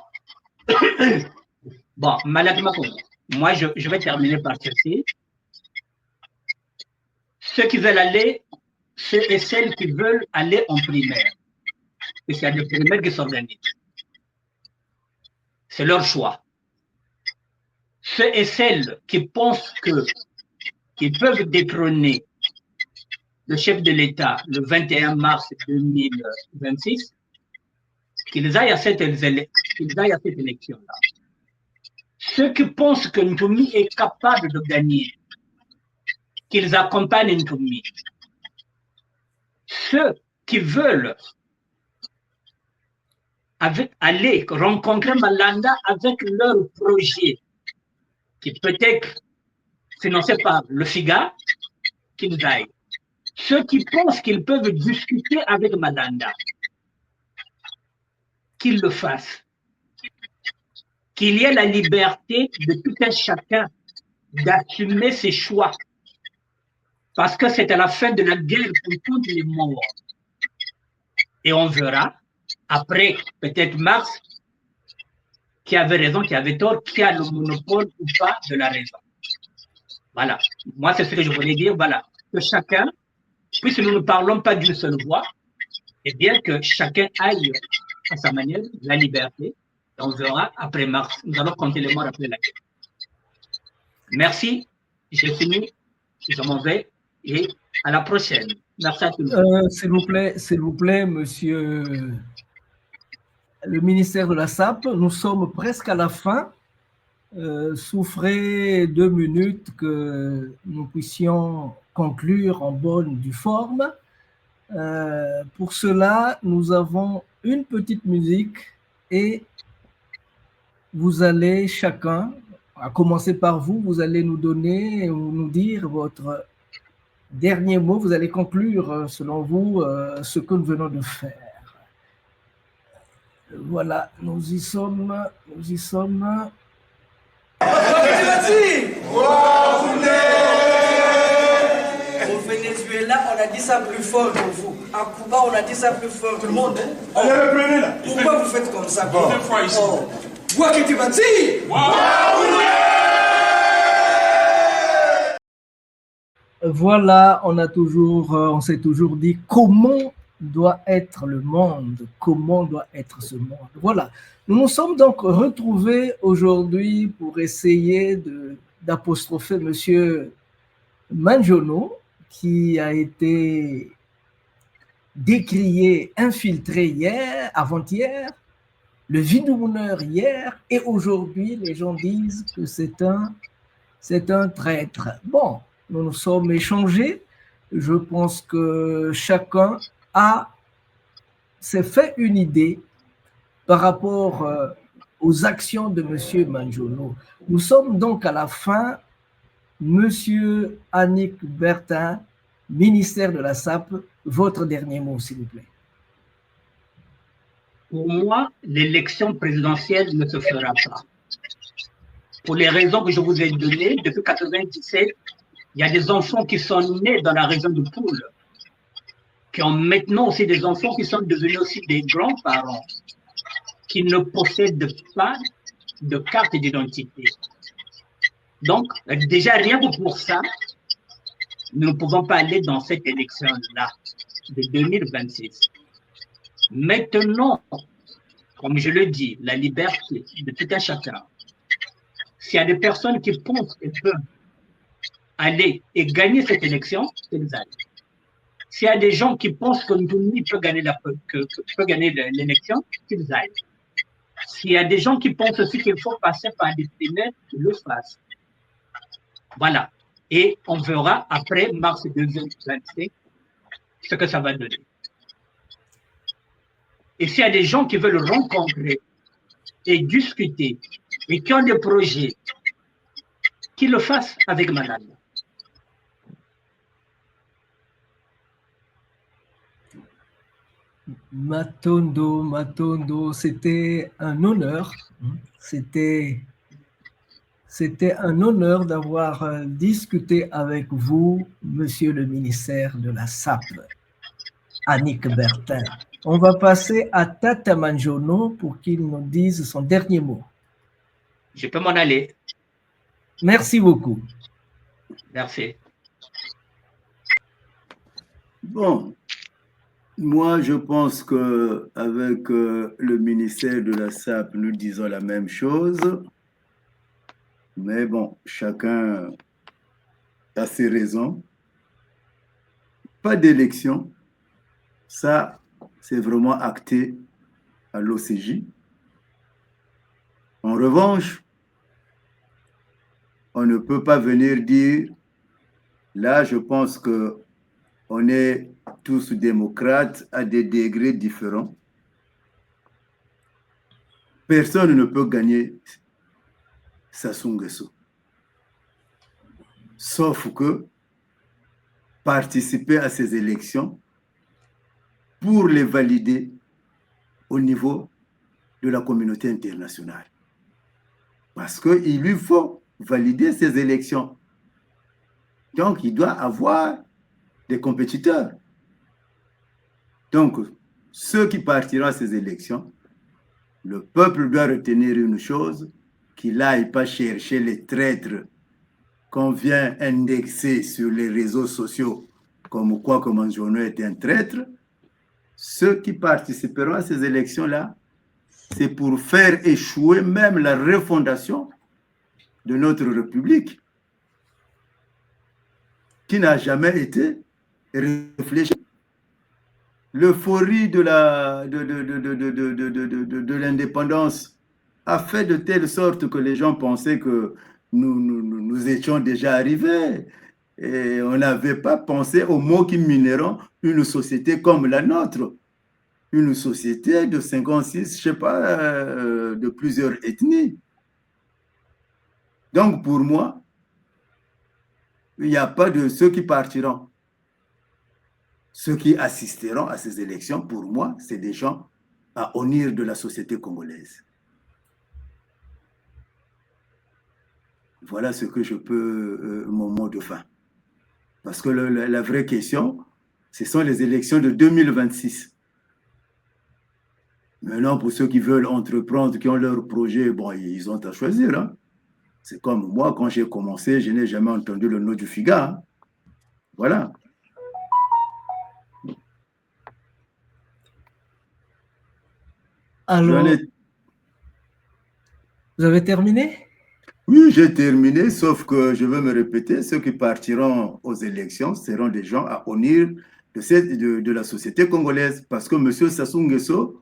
Bon, Madame Makongo, moi, je vais terminer par ceci. Ceux qui veulent aller, ceux et celles qui veulent aller en primaire, et c'est des primaires qui s'organisent. C'est leur choix. Ceux et celles qui pensent qu'ils peuvent détrôner le chef de l'État le 21 mars 2026, qu'ils aillent à cette élection-là. Ceux qui pensent que Ntoumi est capable de gagner, qu'ils accompagnent Ntoumi. Ceux qui veulent aller rencontrer Malanda avec leur projet, qui peut être financé par le FIGA, qu'ils aillent. Ceux qui pensent qu'ils peuvent discuter avec Malanda, qu'ils le fassent. qu'il y ait la liberté de tout un chacun d'assumer ses choix. Parce que c'est à la fin de la guerre qu'on compte les morts. Et on verra, après peut-être Marx, qui avait raison, qui avait tort, qui a le monopole ou pas de la raison. Voilà. Moi, c'est ce que je voulais dire. Voilà. Que chacun, puisque nous ne parlons pas d'une seule voix, et bien que chacun aille à sa manière, la liberté, on verra après Marx. Nous allons compter les morts après la guerre. Merci. J'ai fini. Je m'en vais et à la prochaine. Merci à tous. S'il vous plaît, monsieur le ministère de la SAP, nous sommes presque à la fin. Souffrez 2 minutes que nous puissions conclure en bonne due forme. Pour cela, nous avons une petite musique et vous allez chacun, à commencer par vous, vous allez nous donner ou nous dire votre dernier mot. Vous allez conclure, selon vous, ce que nous venons de faire. Voilà, nous y sommes. Au Venezuela, on a dit ça plus fort que vous. À Cuba, on a dit ça plus fort que tout le monde. Allez, reprenez là. Pourquoi vous faites comme ça? Bon. Fois ici. Voilà, on s'est toujours dit comment doit être le monde, comment doit être ce monde. Voilà, nous nous sommes donc retrouvés aujourd'hui pour essayer d'apostropher Monsieur Manjono, qui a été décrié, infiltré hier, avant-hier, le Vindoumouneur hier, et aujourd'hui, les gens disent que c'est un traître. Bon, nous nous sommes échangés. Je pense que chacun s'est fait une idée par rapport aux actions de M. Manjono. Nous sommes donc à la fin. Monsieur Annick Bertin, ministère de la SAP, votre dernier mot, s'il vous plaît. Pour moi, l'élection présidentielle ne se fera pas. Pour les raisons que je vous ai données, depuis 1997, il y a des enfants qui sont nés dans la région de Poule, qui ont maintenant aussi des enfants qui sont devenus aussi des grands-parents, qui ne possèdent pas de carte d'identité. Donc, déjà, rien que pour ça, nous ne pouvons pas aller dans cette élection-là de 2026. Maintenant, comme je le dis, la liberté de tout un chacun. S'il y a des personnes qui pensent qu'elles peuvent aller et gagner cette élection, qu'elles aillent. S'il y a des gens qui pensent que Ndoumi peut gagner l'élection, qu'ils aillent. S'il y a des gens qui pensent aussi qu'il faut passer par des primaires, qu'ils le fassent. Voilà. Et on verra après mars 2025 ce que ça va donner. Et s'il y a des gens qui veulent rencontrer et discuter et qui ont des projets, qu'ils le fassent avec madame. Matondo, c'était un honneur. C'était un honneur d'avoir discuté avec vous, monsieur le ministère de la SAP, Annick Bertin. On va passer à Tata Manjono pour qu'il nous dise son dernier mot. Je peux m'en aller. Merci beaucoup. Merci. Bon, moi je pense qu'avec le ministère de la SAP, nous disons la même chose. Mais bon, chacun a ses raisons. Pas d'élection. Ça, c'est vraiment acté à l'OCJ. En revanche, on ne peut pas venir dire, là, je pense qu'on est tous démocrates à des degrés différents. Personne ne peut gagner Sassou Nguesso. Sauf que participer à ces élections pour les valider au niveau de la communauté internationale. Parce qu'il lui faut valider ces élections. Donc, il doit avoir des compétiteurs. Donc, ceux qui partiront à ces élections, le peuple doit retenir une chose, qu'il n'aille pas chercher les traîtres qu'on vient indexer sur les réseaux sociaux, comme quoi que Manjono est un traître. Ceux qui participeront à ces élections-là, c'est pour faire échouer même la refondation de notre République, qui n'a jamais été réfléchie. L'euphorie de l'indépendance a fait de telle sorte que les gens pensaient que nous étions déjà arrivés. Et on n'avait pas pensé aux mots qui mineront une société comme la nôtre. Une société de 56, je ne sais pas, de plusieurs ethnies. Donc, pour moi, il n'y a pas de ceux qui partiront. Ceux qui assisteront à ces élections, pour moi, c'est des gens à honneur de la société congolaise. Voilà ce que je peux, mon mot de fin. Parce que la vraie question, ce sont les élections de 2026. Maintenant, pour ceux qui veulent entreprendre, qui ont leur projet, bon, ils ont à choisir. Hein. C'est comme moi, quand j'ai commencé, je n'ai jamais entendu le nom du FIGA. Hein. Voilà. Alors, vous avez terminé? Oui, j'ai terminé, sauf que je veux me répéter, ceux qui partiront aux élections seront des gens à honneur de la société congolaise, parce que M. Sassou Nguesso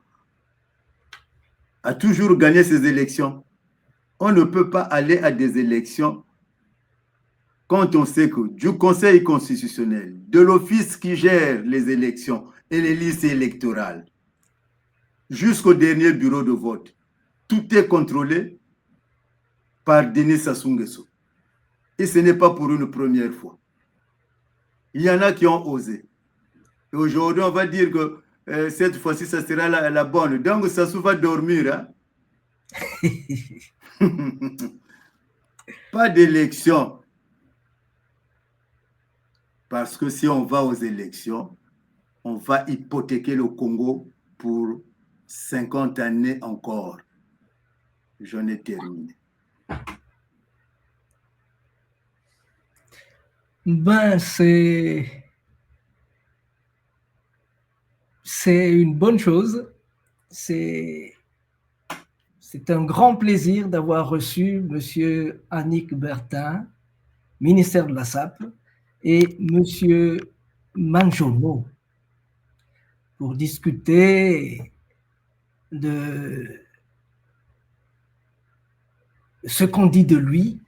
a toujours gagné ses élections. On ne peut pas aller à des élections quand on sait que du Conseil constitutionnel, de l'office qui gère les élections et les listes électorales, jusqu'au dernier bureau de vote, tout est contrôlé par Denis Sassou Nguesso. Et ce n'est pas pour une première fois. Il y en a qui ont osé. Et aujourd'hui, on va dire que cette fois-ci, ça sera la bonne. Donc, Sassou va dormir. Hein? Pas d'élection. Parce que si on va aux élections, on va hypothéquer le Congo pour 50 années encore. J'en ai terminé. Ben, c'est une bonne chose. C'est un grand plaisir d'avoir reçu M. Annick Bertin, ministère de la SAP, et M. Manjono pour discuter de ce qu'on dit de lui,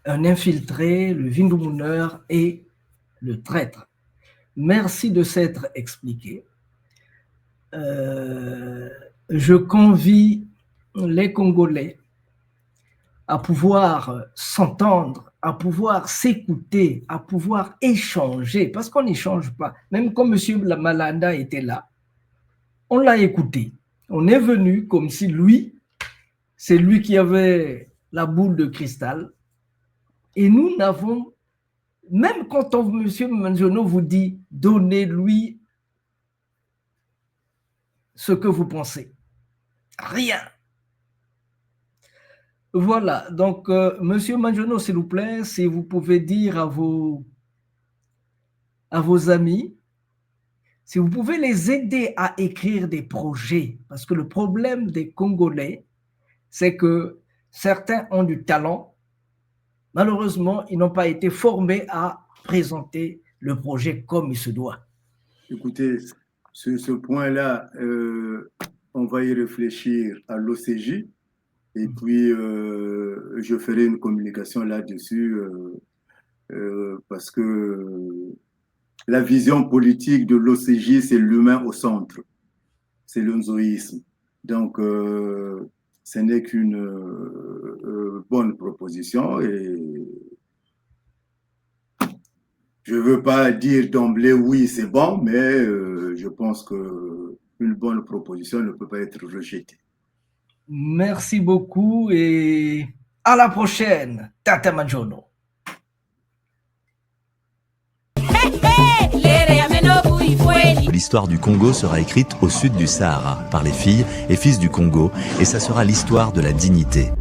un infiltré, le vingumuneur et le traître. Merci de s'être expliqué. Je convie les Congolais à pouvoir s'entendre, à pouvoir s'écouter, à pouvoir échanger, parce qu'on n'échange pas. Même quand M. Malanda était là, on l'a écouté. On est venu comme si lui, c'est lui qui avait la boule de cristal. Et nous n'avons, même quand M. Manjono vous dit, donnez-lui ce que vous pensez. Rien. Voilà, donc Monsieur Manjono, s'il vous plaît, si vous pouvez dire à vos amis, si vous pouvez les aider à écrire des projets, parce que le problème des Congolais, c'est que certains ont du talent, malheureusement, ils n'ont pas été formés à présenter le projet comme il se doit. Écoutez, sur ce point-là, on va y réfléchir à l'OCJ. Et puis, je ferai une communication là-dessus parce que la vision politique de l'OCJ, c'est l'humain au centre. C'est le nzoïsme. Donc, ce n'est qu'une bonne proposition. Et je ne veux pas dire d'emblée, oui, c'est bon, mais je pense qu'une bonne proposition ne peut pas être rejetée. Merci beaucoup et À la prochaine, Tata Manjono. L'histoire du Congo sera écrite au sud du Sahara par les filles et fils du Congo et ça sera l'histoire de la dignité.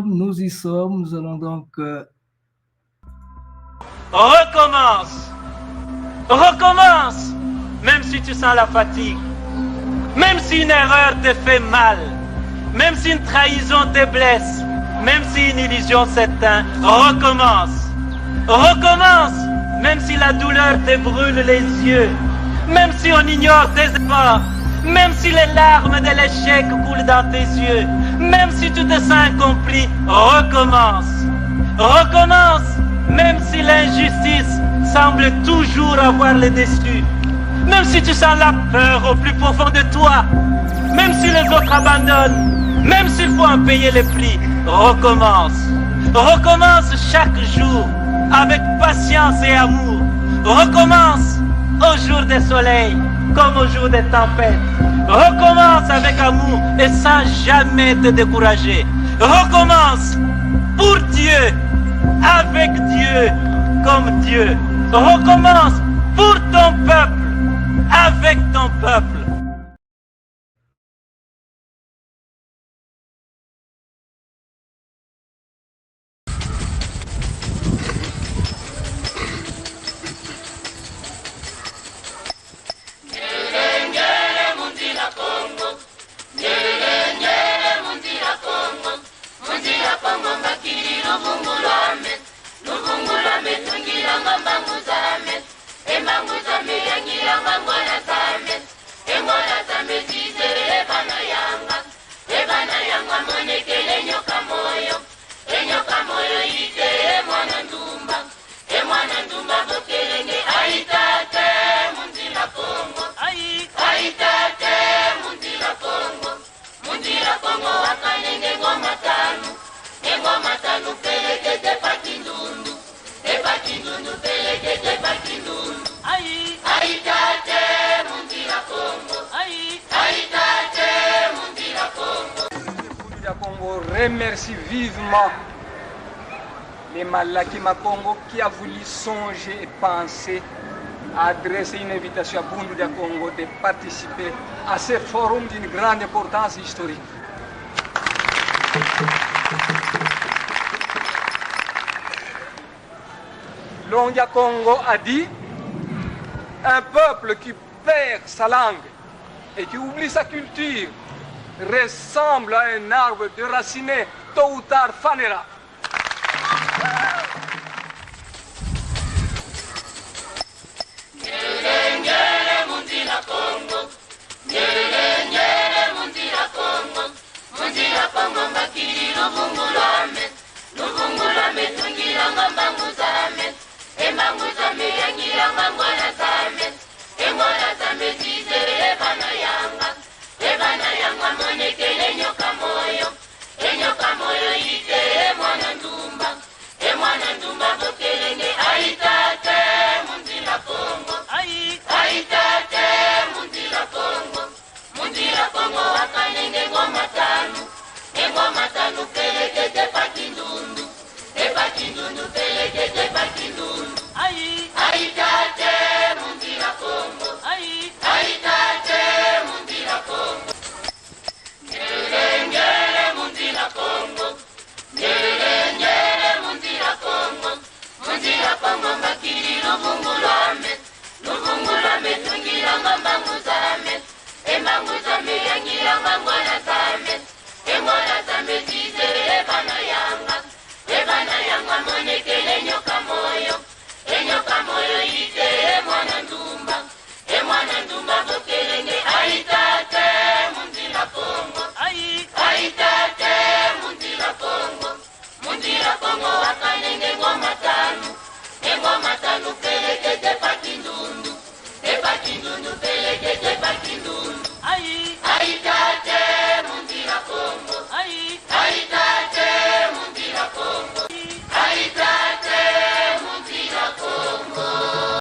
Nous y sommes, nous allons donc... Recommence. Recommence. Même si tu sens la fatigue. Même si une erreur te fait mal. Même si une trahison te blesse. Même si une illusion s'éteint. Recommence. Recommence. Même si la douleur te brûle les yeux. Même si on ignore tes efforts. Même si les larmes de l'échec coulent dans tes yeux. Même si tu te sens incompris, recommence. Recommence, même si l'injustice semble toujours avoir le dessus. Même si tu sens la peur au plus profond de toi. Même si les autres abandonnent. Même s'il faut en payer les prix, recommence. Recommence chaque jour, avec patience et amour. Recommence au jour des soleils, comme au jour des tempêtes. Recommence avec amour et sans jamais te décourager. Recommence pour Dieu, avec Dieu, comme Dieu. Recommence pour ton peuple, avec ton peuple. Remercie vivement les Malakima Congo qui a voulu songer et penser à adresser une invitation à Bundu de Congo de participer à ce forum d'une grande importance historique. Longia Congo a dit: un peuple qui perd sa langue et qui oublie sa culture ressemble à un arbre déraciné, tôt ou tard fanera. Congo, nous fait